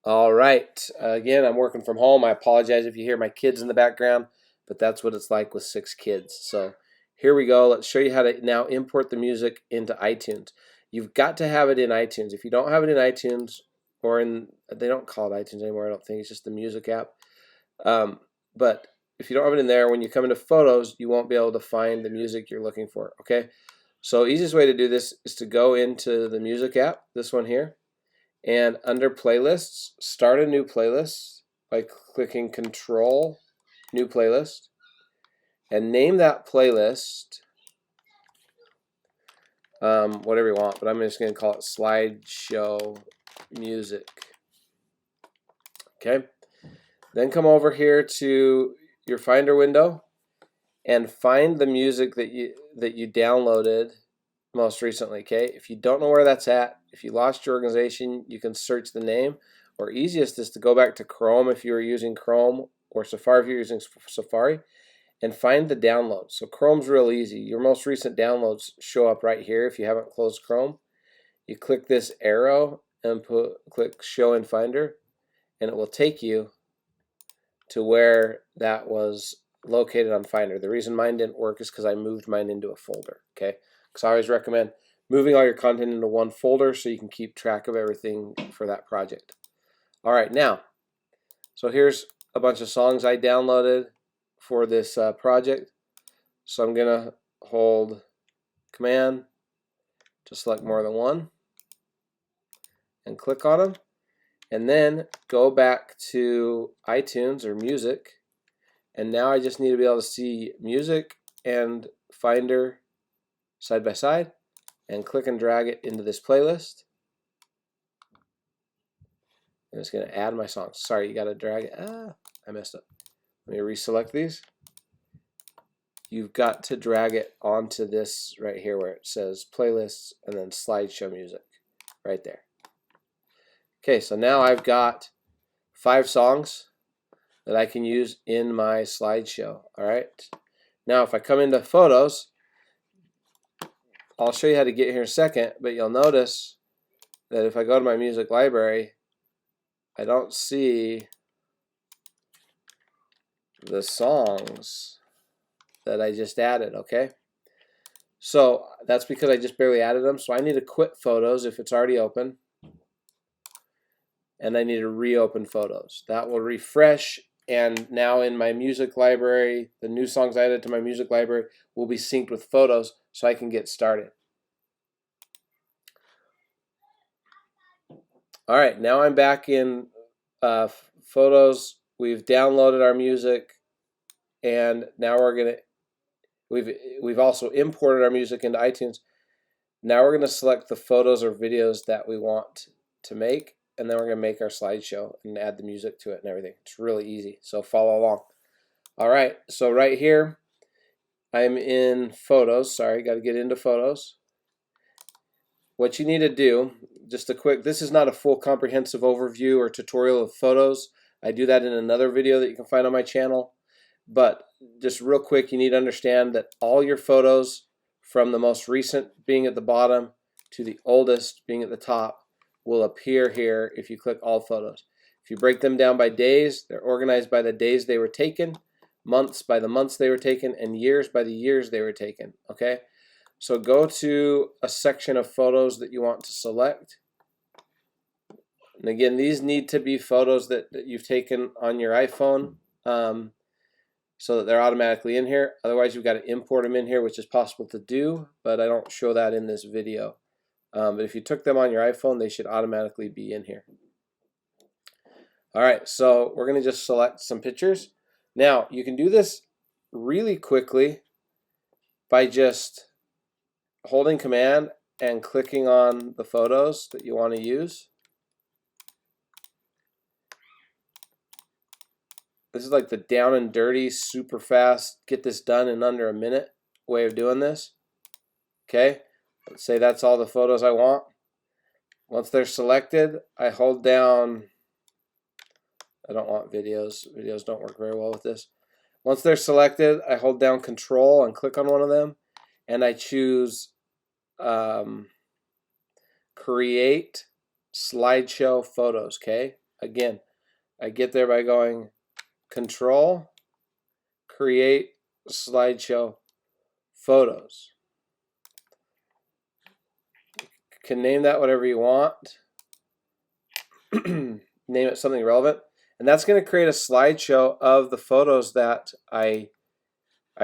All right, again, I'm working from home. I apologize if you hear my kids in the background, but that's what it's like with 6 kids. So here we go. Let's show you how to now import the music into iTunes. You've got to have it in iTunes. If you don't have it in iTunes, or they don't call it iTunes anymore, I don't think. It's just the music app. But if you don't have it in there, when you come into Photos, you won't be able to find the music you're looking for, okay? So easiest way to do this is to go into the music app, this one here, and under playlists, start a new playlist by clicking Control, New Playlist, and name that playlist whatever you want, but I'm just going to call it Slideshow Music. Okay. Then come over here to your Finder window and find the music that you downloaded most recently. Okay. If you don't know where that's at, if you lost your organization, you can search the name. Or easiest is to go back to Chrome if you were using Chrome, or Safari if you're using Safari, and find the download. So Chrome's real easy. Your most recent downloads show up right here if you haven't closed Chrome. You click this arrow and click Show in Finder, and it will take you to where that was located on Finder. The reason mine didn't work is because I moved mine into a folder. Okay, because I always recommend moving all your content into one folder so you can keep track of everything for that project. All right, now, so here's a bunch of songs I downloaded for this project. So I'm gonna hold Command to select more than one and click on them, and then go back to iTunes or Music, and now I just need to be able to see Music and Finder side by side, and click and drag it into this playlist. I'm just gonna add my songs. Sorry, you gotta drag it. I messed up. Let me reselect these. You've got to drag it onto this right here where it says playlists and then slideshow music right there. Okay, so now I've got 5 songs that I can use in my slideshow. All right. Now if I come into Photos, I'll show you how to get here in a second, but you'll notice that if I go to my music library, I don't see the songs that I just added, okay? So that's because I just barely added them. So I need to quit Photos if it's already open, and I need to reopen Photos. That will refresh, and now in my music library, the new songs I added to my music library will be synced with Photos so I can get started. All right, now I'm back in Photos. We've downloaded our music, and now we've also imported our music into iTunes. Now we're going to select the photos or videos that we want to make, and then we're going to make our slideshow and add the music to it and everything. It's really easy, so follow along. All right, so right here, I'm in Photos. Sorry, got to get into Photos. What you need to do, just a quick, this is not a full comprehensive overview or tutorial of Photos. I do that in another video that you can find on my channel. But just real quick, you need to understand that all your photos, from the most recent being at the bottom to the oldest being at the top, will appear here if you click All Photos. If you break them down by days, they're organized by the days they were taken, months by the months they were taken, and years by the years they were taken. Okay? So go to a section of photos that you want to select. And again, these need to be photos that you've taken on your iPhone. So that they're automatically in here. Otherwise, you've got to import them in here, which is possible to do, but I don't show that in this video. But if you took them on your iPhone, they should automatically be in here. All right, so we're going to just select some pictures. Now, you can do this really quickly by just holding Command and clicking on the photos that you want to use. This is like the down and dirty, super fast, get this done in under a minute way of doing this. Okay, let's say that's all the photos I want. Once they're selected, I hold down, I don't want videos. Videos don't work very well with this. Once they're selected, I hold down Control and click on one of them, and I choose Create Slideshow Photos. Okay, again, I get there by going Control, Create Slideshow Photos. You can name that whatever you want. Name it something relevant, and that's going to create a slideshow of the photos that I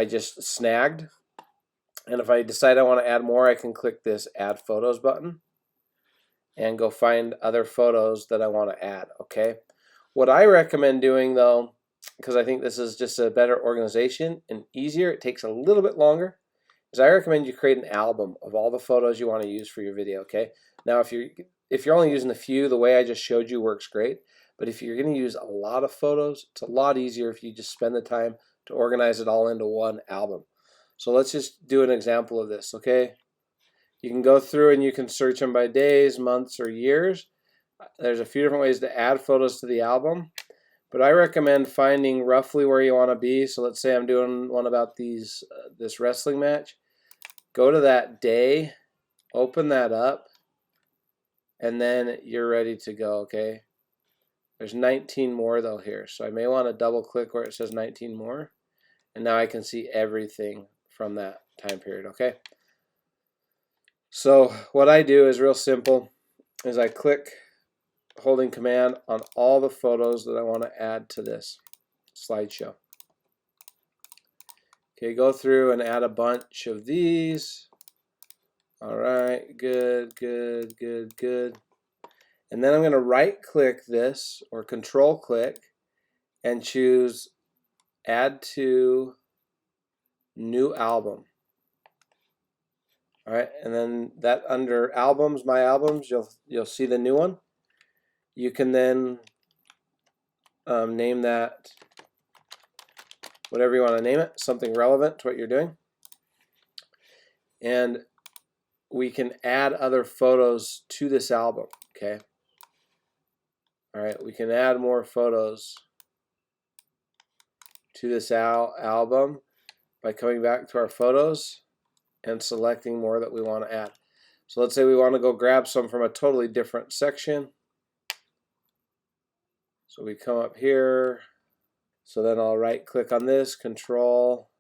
just snagged. And if I decide I want to add more, I can click this Add Photos button and go find other photos that I want to add. Okay, what I recommend doing though, because I think this is just a better organization and easier, it takes a little bit longer, is I recommend you create an album of all the photos you want to use for your video. Okay, now if you're only using a few, the way I just showed you works great. But if you're going to use a lot of photos, it's a lot easier if you just spend the time to organize it all into one album. So let's just do an example of this. Okay, you can go through and you can search them by days, months, or years. There's a few different ways to add photos to the album, but I recommend finding roughly where you want to be. So let's say I'm doing one about this wrestling match. Go to that day, open that up, and then you're ready to go. Okay, there's 19 more though here, so I may want to double click where it says 19 more, and now I can see everything from that time period. Okay, so what I do is real simple, is I click holding command on all the photos that I want to add to this slideshow. Okay, go through and add a bunch of these. All right, good, good, good, good. And then I'm going to right click this or control click and choose Add to New Album. All right, and then that under albums, my albums, you'll see the new one. You can then name that whatever you want to name it, something relevant to what you're doing. And we can add other photos to this album. Okay. All right, we can add more photos to this album by coming back to our photos and selecting more that we want to add. So let's say we want to go grab some from a totally different section. So we come up here. So then I'll right click on this, Control,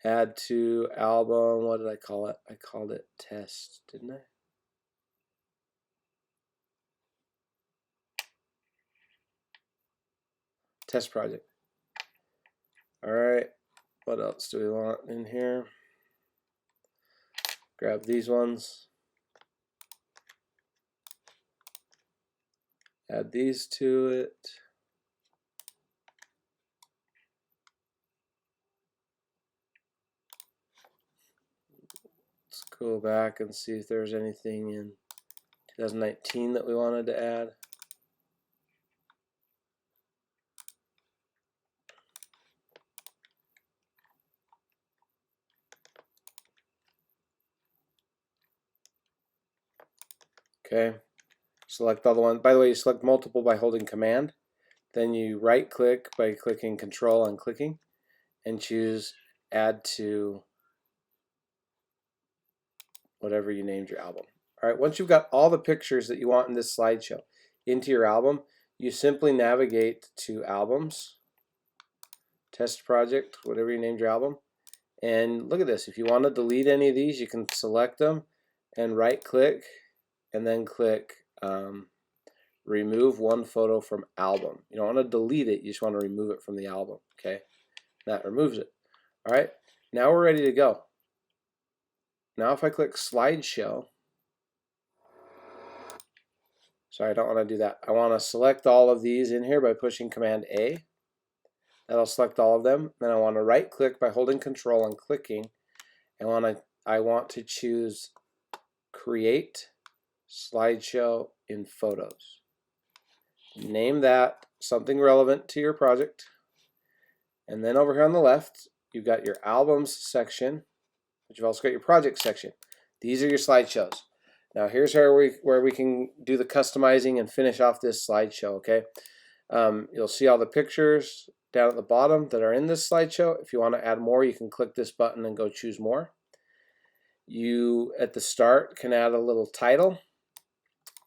Add to Album. What did I call it? I called it Test, didn't I? Test Project. All right, what else do we want in here? Grab these ones. Add these to it. Let's go back and see if there's anything in 2019 that we wanted to add. Okay, select all the ones. By the way, you select multiple by holding Command. Then you right click by clicking Control and clicking, and choose Add to whatever you named your album. All right, once you've got all the pictures that you want in this slideshow into your album, you simply navigate to Albums, Test Project, whatever you named your album, and look at this. If you want to delete any of these, you can select them and right click and then click remove one photo from album. You don't want to delete it, you just want to remove it from the album. Okay, that removes it. All right, now we're ready to go. Now if I click Slideshow, sorry, I don't want to do that. I want to select all of these in here by pushing Command A. That'll select all of them. Then I want to right click by holding Control and clicking. And I want to choose Create Slideshow in Photos. Name that something relevant to your project. And then over here on the left, you've got your albums section, but you've also got your project section. These are your slideshows. Now here's where we can do the customizing and finish off this slideshow, okay? You'll see all the pictures down at the bottom that are in this slideshow. If you want to add more, you can click this button and go choose more. You, at the start, can add a little title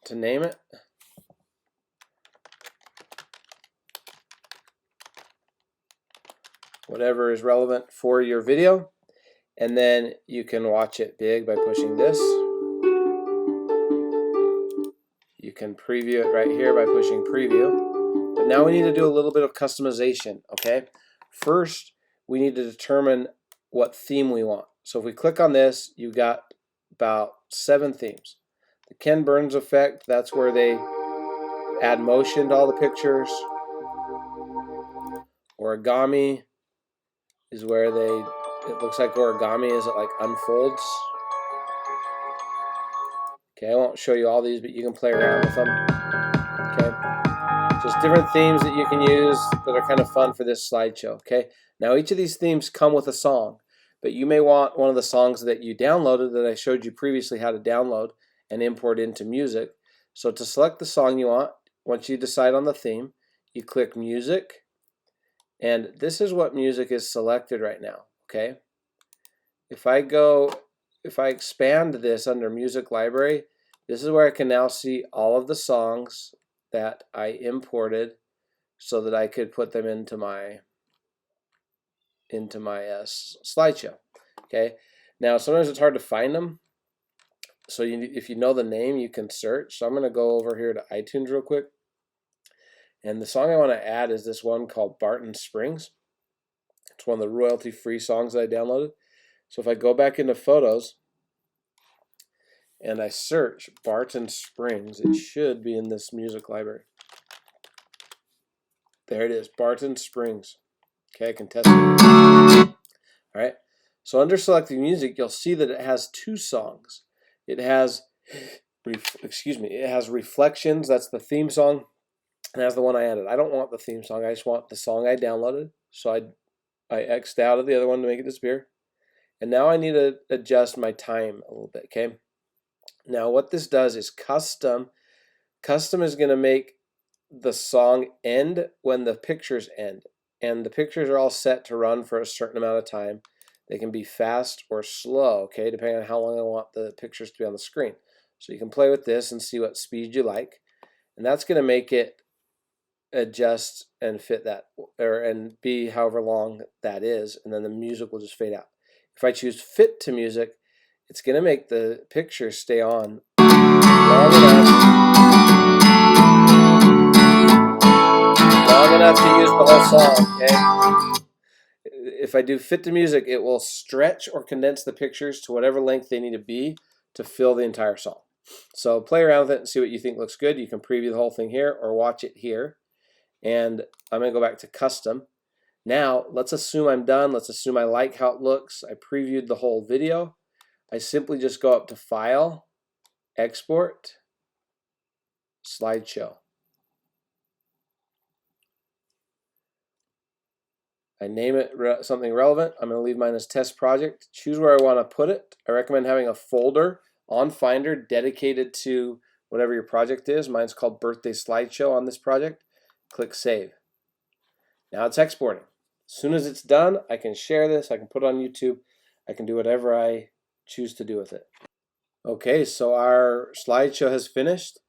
to name it. Whatever is relevant for your video. And then you can watch it big by pushing this. You can preview it right here by pushing preview. But now we need to do a little bit of customization, okay? First, we need to determine what theme we want. So if we click on this, you've got about 7 themes. The Ken Burns effect, that's where they add motion to all the pictures. Origami is where it looks like origami as it like unfolds. Okay, I won't show you all these, but you can play around with them. Okay, just different themes that you can use that are kind of fun for this slideshow. Okay, now each of these themes come with a song, but you may want one of the songs that you downloaded that I showed you previously how to download and import into music. So to select the song you want, once you decide on the theme, you click music, and this is what music is selected right now. Okay, if I expand this under music library, this is where I can now see all of the songs that I imported so that I could put them into my slideshow. Okay, now sometimes it's hard to find them, so if you know the name, you can search. So I'm going to go over here to iTunes real quick, and the song I want to add is this one called Barton Springs. It's one of the royalty-free songs that I downloaded. So if I go back into Photos and I search Barton Springs, it should be in this music library. There it is, Barton Springs. Okay, I can test it. All right, so under selecting music, you'll see that it has 2 songs. It has, it has Reflections, that's the theme song, and that's the one I added. I don't want the theme song, I just want the song I downloaded. So I X'd out of the other one to make it disappear. And now I need to adjust my time a little bit, okay? Now what this does is custom. Custom is going to make the song end when the pictures end. And the pictures are all set to run for a certain amount of time. They can be fast or slow, okay, depending on how long I want the pictures to be on the screen. So you can play with this and see what speed you like. And that's going to make it adjust and fit that, and be however long that is, and then the music will just fade out. If I choose fit to music, it's going to make the picture stay on long enough to use the whole song, okay? If I do fit to music, it will stretch or condense the pictures to whatever length they need to be to fill the entire song. So play around with it and see what you think looks good. You can preview the whole thing here or watch it here. And I'm going to go back to custom. Now, let's assume I'm done. Let's assume I like how it looks. I previewed the whole video. I simply just go up to File, Export, Slideshow. I name it something relevant. I'm going to leave mine as Test Project. Choose where I want to put it. I recommend having a folder on Finder dedicated to whatever your project is. Mine's called Birthday Slideshow on this project. Click Save. Now it's exporting. As soon as it's done, I can share this, I can put it on YouTube, I can do whatever I choose to do with it. Okay, so our slideshow has finished.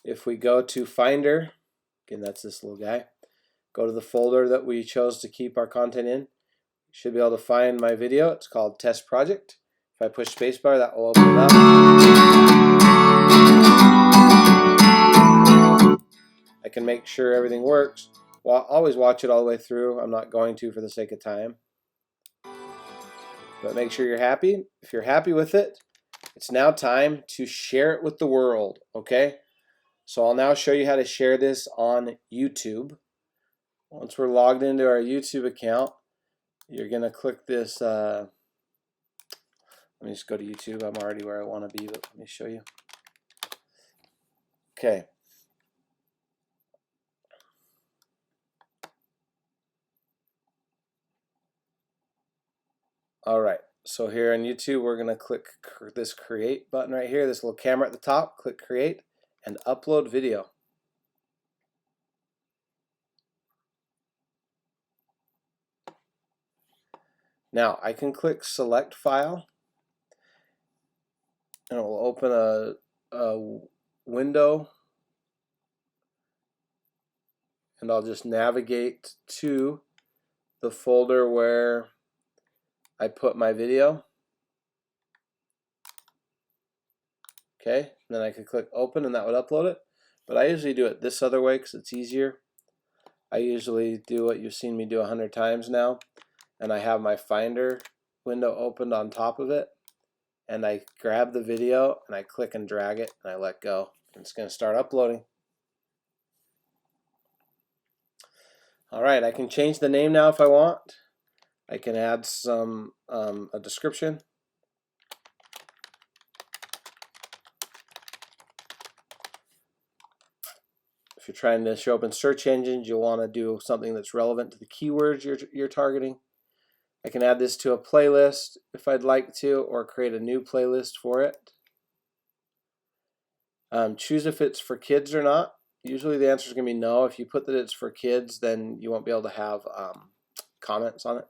If we go to Finder, again, that's this little guy, go to the folder that we chose to keep our content in, you should be able to find my video. It's called Test Project. If I push spacebar, that will open it up. I can make sure everything works. Well, always watch it all the way through. I'm not going to for the sake of time. But make sure you're happy. If you're happy with it, it's now time to share it with the world, okay? So I'll now show you how to share this on YouTube. Once we're logged into our YouTube account, you're going to click this. Let me just go to YouTube. I'm already where I want to be, but let me show you. Okay. All right, so here on YouTube, we're gonna click this create button right here, this little camera at the top, click create and upload video. Now I can click select file and it will open a window, and I'll just navigate to the folder where I put my video. Okay, then I could click open and that would upload it. But I usually do it this other way because it's easier. I usually do what you've seen me do 100 times now, and I have my Finder window opened on top of it, and I grab the video and I click and drag it and I let go. And it's going to start uploading. Alright, I can change the name now if I want. I can add some a description. If you're trying to show up in search engines, you'll want to do something that's relevant to the keywords you're targeting. I can add this to a playlist if I'd like to, or create a new playlist for it. Choose if it's for kids or not. Usually the answer is going to be no. If you put that it's for kids, then you won't be able to have comments on it.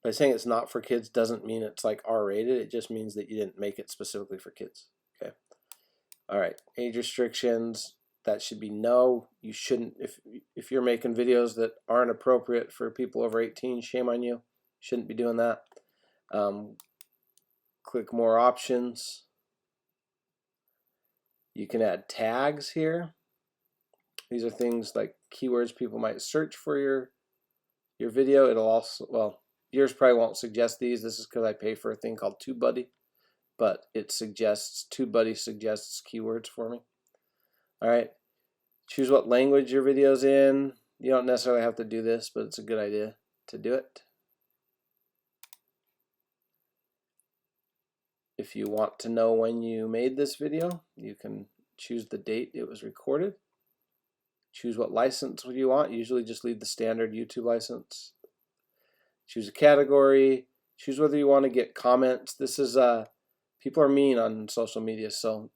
By saying it's not for kids doesn't mean it's like R-rated. It just means that you didn't make it specifically for kids. Okay. All right. Age restrictions. That should be no. You shouldn't. If you're making videos that aren't appropriate for people over 18, shame on you. Shouldn't be doing that. Click more options. You can add tags here. These are things like keywords people might search for your video. It'll also, well, yours probably won't suggest these. This is because I pay for a thing called TubeBuddy, but it suggests, TubeBuddy suggests keywords for me. All right, choose what language your video's in. You don't necessarily have to do this, but it's a good idea to do it. If you want to know when you made this video, you can choose the date it was recorded. Choose what license you want. Usually just leave the standard YouTube license. Choose a category. Choose whether you want to get comments. This is people are mean on social media, so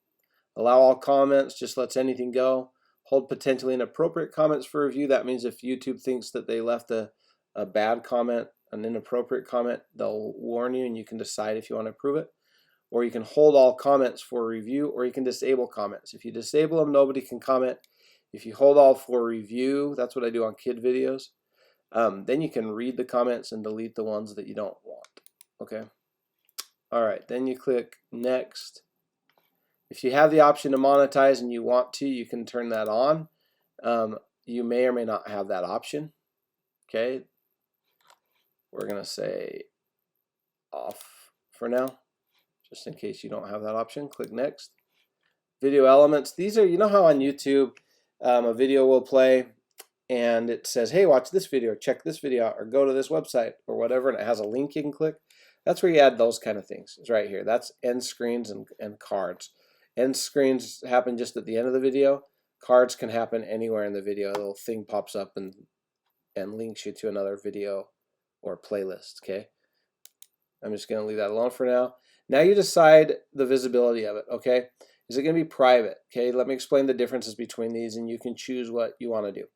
allow all comments, just lets anything go. Hold potentially inappropriate comments for review. That means if YouTube thinks that they left a bad comment, an inappropriate comment, they'll warn you and you can decide if you want to approve it. Or you can hold all comments for review, or you can disable comments. If you disable them, nobody can comment. If you hold all for review, that's what I do on kid videos, then you can read the comments and delete the ones that you don't want. Okay. All right, then you click next. If you have the option to monetize and you want to, you can turn that on. You may or may not have that option. Okay. We're going to say off for now, just in case you don't have that option. Click next. Video elements. These are, you know how on YouTube a video will play and it says, hey, watch this video, check this video out, or go to this website or whatever, and it has a link you can click. That's where you add those kind of things. It's right here. That's end screens and cards. End screens happen just at the end of the video. Cards can happen anywhere in the video. A little thing pops up and links you to another video or playlist. Okay. I'm just going to leave that alone for now. Now you decide the visibility of it. Okay. Is it going to be private? Okay. Let me explain the differences between these, and you can choose what you want to do.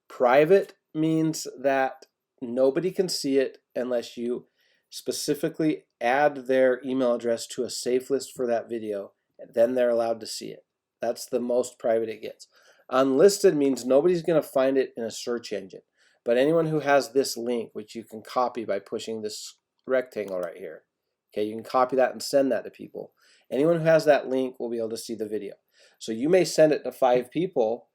Private means that nobody can see it unless you specifically add their email address to a safe list for that video, and then they're allowed to see it. That's the most private it gets. Unlisted means nobody's going to find it in a search engine, but anyone who has this link, which you can copy by pushing this rectangle right here, okay, you can copy that and send that to people. Anyone who has that link will be able to see the video. So you may send it to 5 people,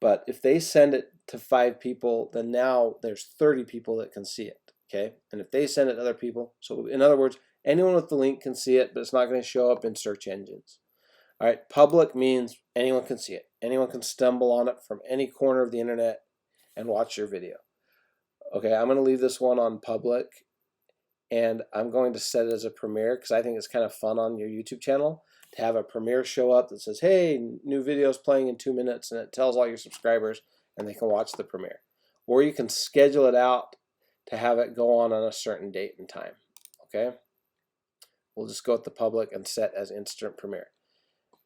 but if they send it to 5 people, then now there's 30 people that can see it. Okay, and if they send it to other people, so in other words, anyone with the link can see it, but it's not going to show up in search engines. All right, public means anyone can see it. Anyone can stumble on it from any corner of the internet and watch your video. Okay, I'm going to leave this one on public, and I'm going to set it as a premiere because I think it's kind of fun on your YouTube channel to have a premiere show up that says, hey, new video's playing in 2 minutes, and it tells all your subscribers and they can watch the premiere. Or you can schedule it out to have it go on a certain date and time. Okay, we'll just go with the public and set as instant premiere.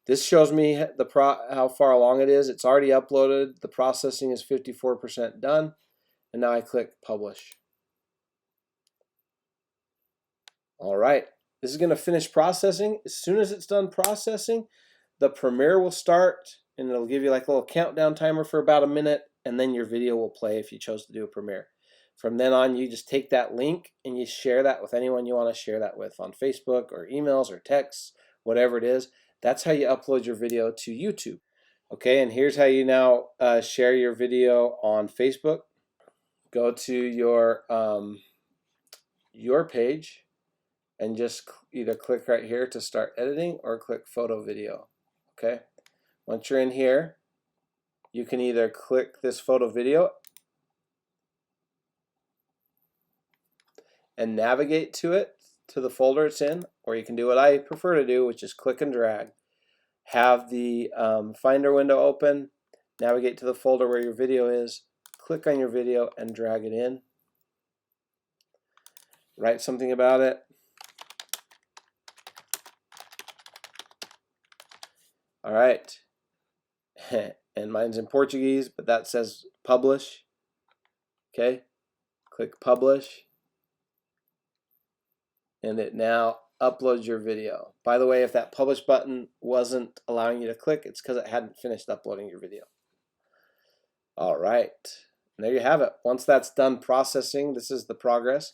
This shows me how far along it is. It's already uploaded. The processing is 54% done. And now I click publish. All right, this is going to finish processing. As soon as it's done processing, the premiere will start, and it'll give you like a little countdown timer for about a minute, and then your video will play if you chose to do a premiere. From then on, you just take that link and you share that with anyone you want to share that with on Facebook or emails or texts, whatever it is. That's how you upload your video to YouTube. Okay, and here's how you now share your video on Facebook. Go to your page and just either click right here to start editing or click photo video. Okay, once you're in here, you can either click this photo video and navigate to it, to the folder it's in, or you can do what I prefer to do, which is click and drag. Have the Finder window open, navigate to the folder where your video is, click on your video and drag it in. Write something about it. All right. And mine's in Portuguese, but that says publish. Okay. Click publish. And it now uploads your video. By the way, if that publish button wasn't allowing you to click, it's because it hadn't finished uploading your video. All right. And there you have it. Once that's done processing, this is the progress.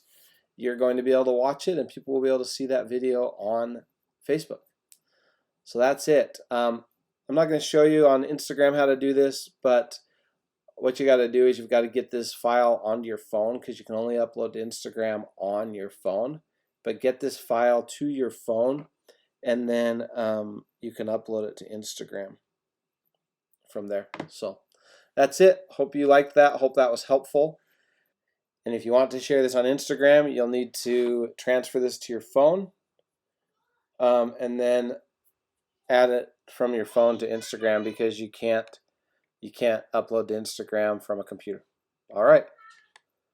You're going to be able to watch it and people will be able to see that video on Facebook. So that's it. I'm not going to show you on Instagram how to do this, but what you got to do is you've got to get this file onto your phone because you can only upload to Instagram on your phone. But get this file to your phone and then you can upload it to Instagram from there. So that's it. Hope you liked that. Hope that was helpful. And if you want to share this on Instagram, you'll need to transfer this to your phone and then add it from your phone to Instagram because you can't upload to Instagram from a computer. All right.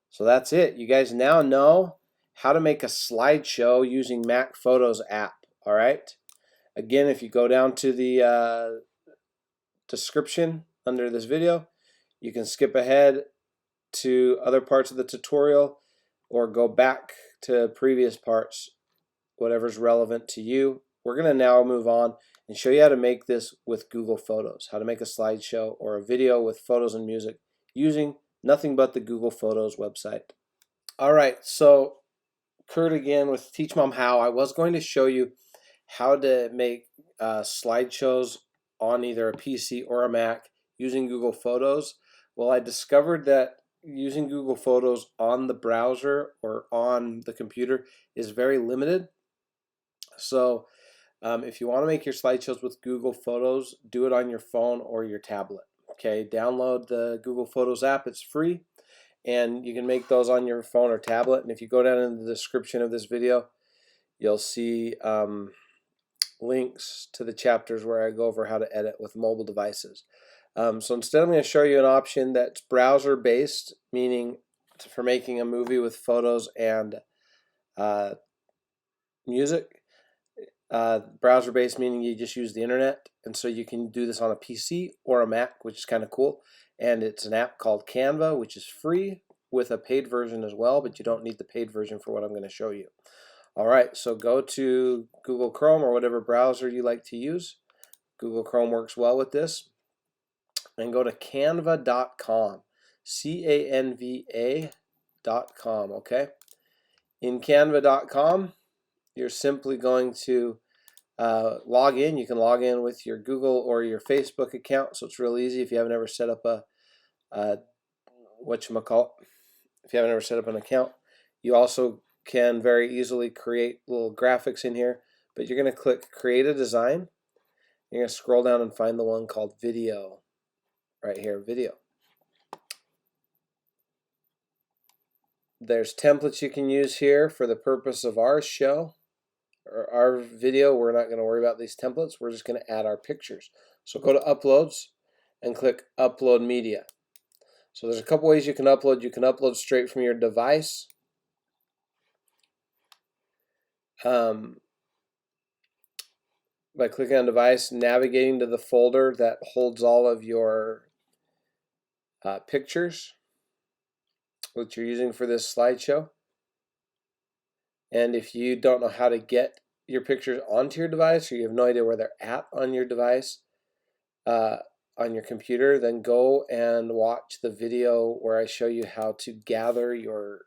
So that's it. You guys now know how to make a slideshow using Mac Photos app. All right. Again, if you go down to the description under this video, you can skip ahead to other parts of the tutorial or go back to previous parts, whatever's relevant to you. We're going to now move on and show you how to make this with Google Photos, how to make a slideshow or a video with photos and music using nothing but the Google Photos website. All right, so Kurt again with Teach Mom How. I was going to show you how to make slideshows on either a PC or a Mac using Google Photos. Well, I discovered that using Google Photos on the browser or on the computer is very limited. So if you want to make your slideshows with Google Photos, do it on your phone or your tablet. Okay, download the Google Photos app. It's free. And you can make those on your phone or tablet. And if you go down in the description of this video, you'll see links to the chapters where I go over how to edit with mobile devices. So instead I'm going to show you an option that's browser based, meaning for making a movie with photos and music. Browser based meaning you just use the internet, and so you can do this on a PC or a Mac, which is kind of cool. And it's an app called Canva, which is free with a paid version as well, but you don't need the paid version for what I'm going to show you. All right, so go to Google Chrome or whatever browser you like to use. Google Chrome works well with this. And go to canva.com, canva.com, okay? In canva.com, you're simply going to log in. You can log in with your Google or your Facebook account, so it's real easy if you haven't ever set up a if you haven't ever set up an account. You also can very easily create little graphics in here, but you're going to click Create a Design. You're going to scroll down and find the one called Video. Right here, Video. There's templates you can use here for the purpose of our show or our video. We're not going to worry about these templates. We're just going to add our pictures. So go to Uploads and click Upload Media. So there's a couple ways you can upload. You can upload straight from your device. By clicking on device, navigating to the folder that holds all of your pictures that you're using for this slideshow. And if you don't know how to get your pictures onto your device, or you have no idea where they're at on your device, on your computer, then go and watch the video where I show you how to gather your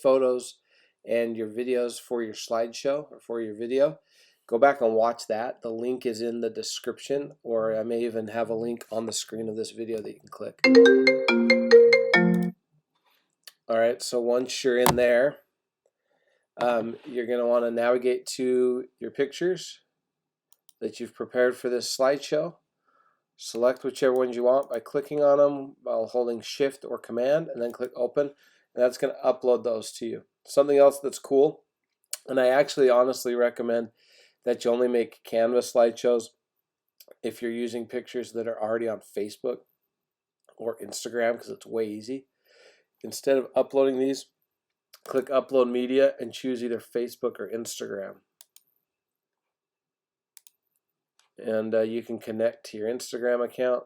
photos and your videos for your slideshow or for your video. Go back and watch that. The link is in the description, or I may even have a link on the screen of this video that you can click. Alright, so once you're in there, you're going to want to navigate to your pictures that you've prepared for this slideshow. Select whichever ones you want by clicking on them while holding Shift or Command, and then click Open, and that's going to upload those to you. Something else that's cool, and I actually honestly recommend that you only make Canva slideshows if you're using pictures that are already on Facebook or Instagram, because it's way easy. Instead of uploading these, click Upload Media and choose either Facebook or Instagram. And you can connect to your Instagram account.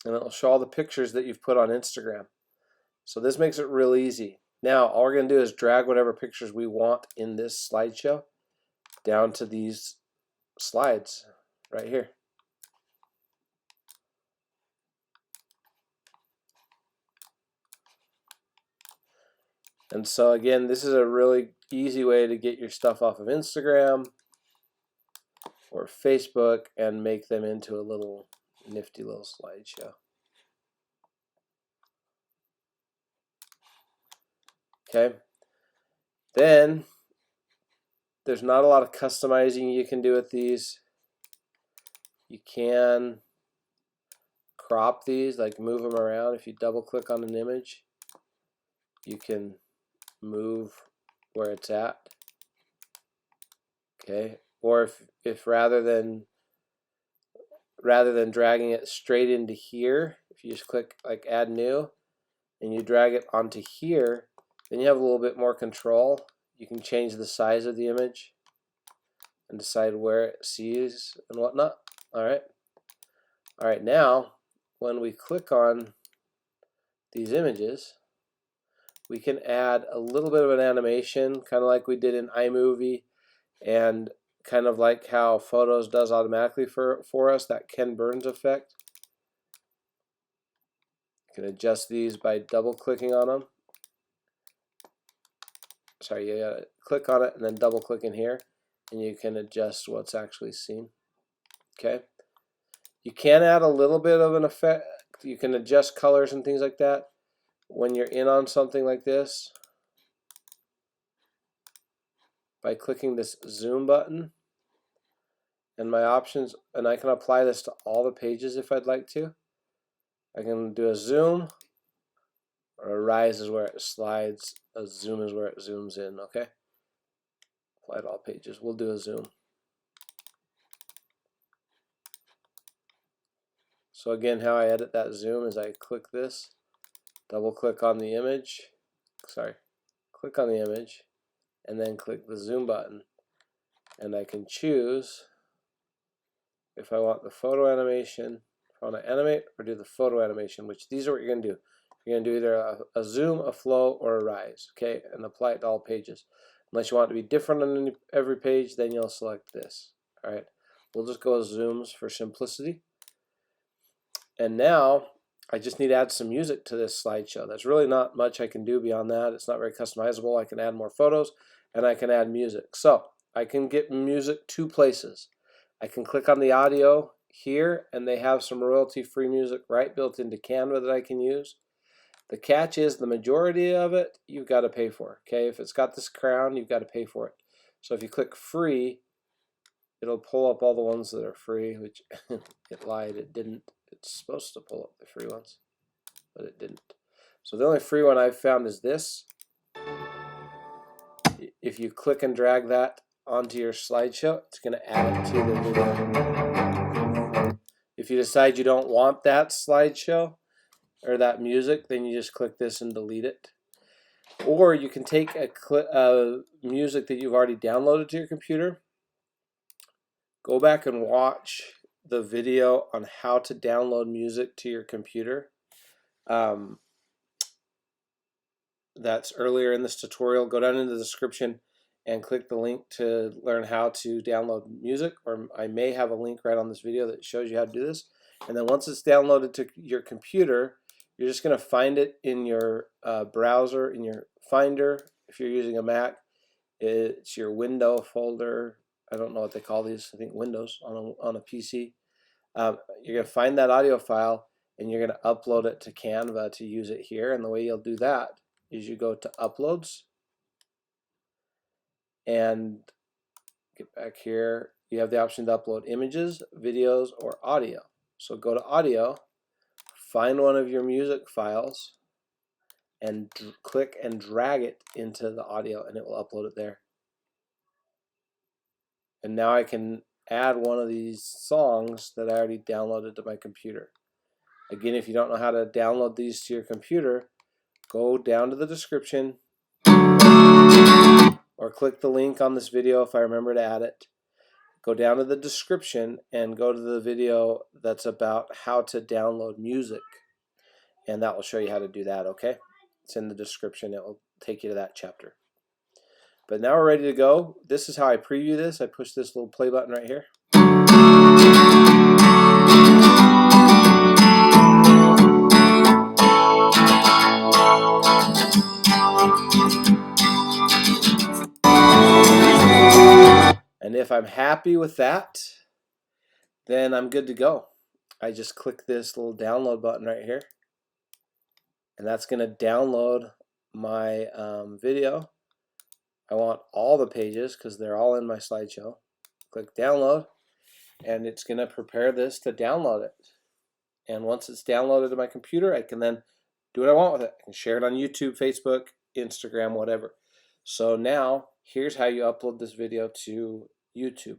And it'll show all the pictures that you've put on Instagram. So this makes it real easy. Now all we're going to do is drag whatever pictures we want in this slideshow down to these slides right here. And so again, this is a really easy way to get your stuff off of Instagram or Facebook and make them into a little nifty little slideshow. Okay. Then there's not a lot of customizing you can do with these. You can crop these, like move them around. If you double click on an image, you can move where it's at. Okay. Or if rather than dragging it straight into here, if you just click like Add New and you drag it onto here, then you have a little bit more control. You can change the size of the image and decide where it sees and whatnot. Alright, now when we click on these images, we can add a little bit of an animation, kind of like we did in iMovie, and kind of like how Photos does automatically for us, that Ken Burns effect. You can adjust these by double clicking on them. Sorry, you gotta click on it and then double click in here, and you can adjust what's actually seen. Okay. You can add a little bit of an effect. You can adjust colors and things like that when you're in on something like this by clicking this zoom button. And my options, and I can apply this to all the pages if I'd like to. I can do a zoom, or a rise is where it slides, a zoom is where it zooms in, okay? Apply to all pages. We'll do a zoom. So again, how I edit that zoom is I click this, double click on the image, click on the image, and then click the zoom button. And I can choose if I want the photo animation, if I want to animate or do the photo animation, which these are what you're going to do. You're going to do either a zoom, a flow, or a rise, okay, and apply it to all pages. Unless you want it to be different on every page, then you'll select this. All right, we'll just go with zooms for simplicity. And now I just need to add some music to this slideshow. There's really not much I can do beyond that. It's not very customizable. I can add more photos and I can add music. So I can get music two places. I can click on the audio here, and they have some royalty-free music right built into Canva that I can use. The catch is the majority of it you've got to pay for. Okay, if it's got this crown, you've got to pay for it. So if you click free, it'll pull up all the ones that are free, which it lied, it didn't. It's supposed to pull up the free ones, but it didn't. So the only free one I've found is this. If you click and drag that onto your slideshow, it's going to add it to the video. If you decide you don't want that slideshow or that music, then you just click this and delete it. Or you can take a music that you've already downloaded to your computer, go back and watch the video on how to download music to your computer. That's earlier in this tutorial. Go down in the description and click the link to learn how to download music, or I may have a link right on this video that shows you how to do this. And then once it's downloaded to your computer, you're just going to find it in your browser, in your Finder. If you're using a Mac, it's your window folder. I don't know what they call these. I think Windows on a PC. You're going to find that audio file and you're going to upload it to Canva to use it here. And the way you'll do that is you go to Uploads and get back here. You have the option to upload images, videos, or audio. So go to Audio, find one of your music files, and click and drag it into the audio, and it will upload it there. And now I can add one of these songs that I already downloaded to my computer. Again, if you don't know how to download these to your computer, go down to the description or click the link on this video if I remember to add it. Go down to the description and go to the video that's about how to download music, and that will show you how to do that, okay? It's in the description. It will take you to that chapter. But now we're ready to go. This is how I preview this. I push this little play button right here. And if I'm happy with that, then I'm good to go. I just click this little download button right here, and that's going to download my video. I want all the pages because they're all in my slideshow. Click download, and it's going to prepare this to download it. And once it's downloaded to my computer, I can then do what I want with it. I can share it on YouTube, Facebook, Instagram, whatever. So now, here's how you upload this video to YouTube.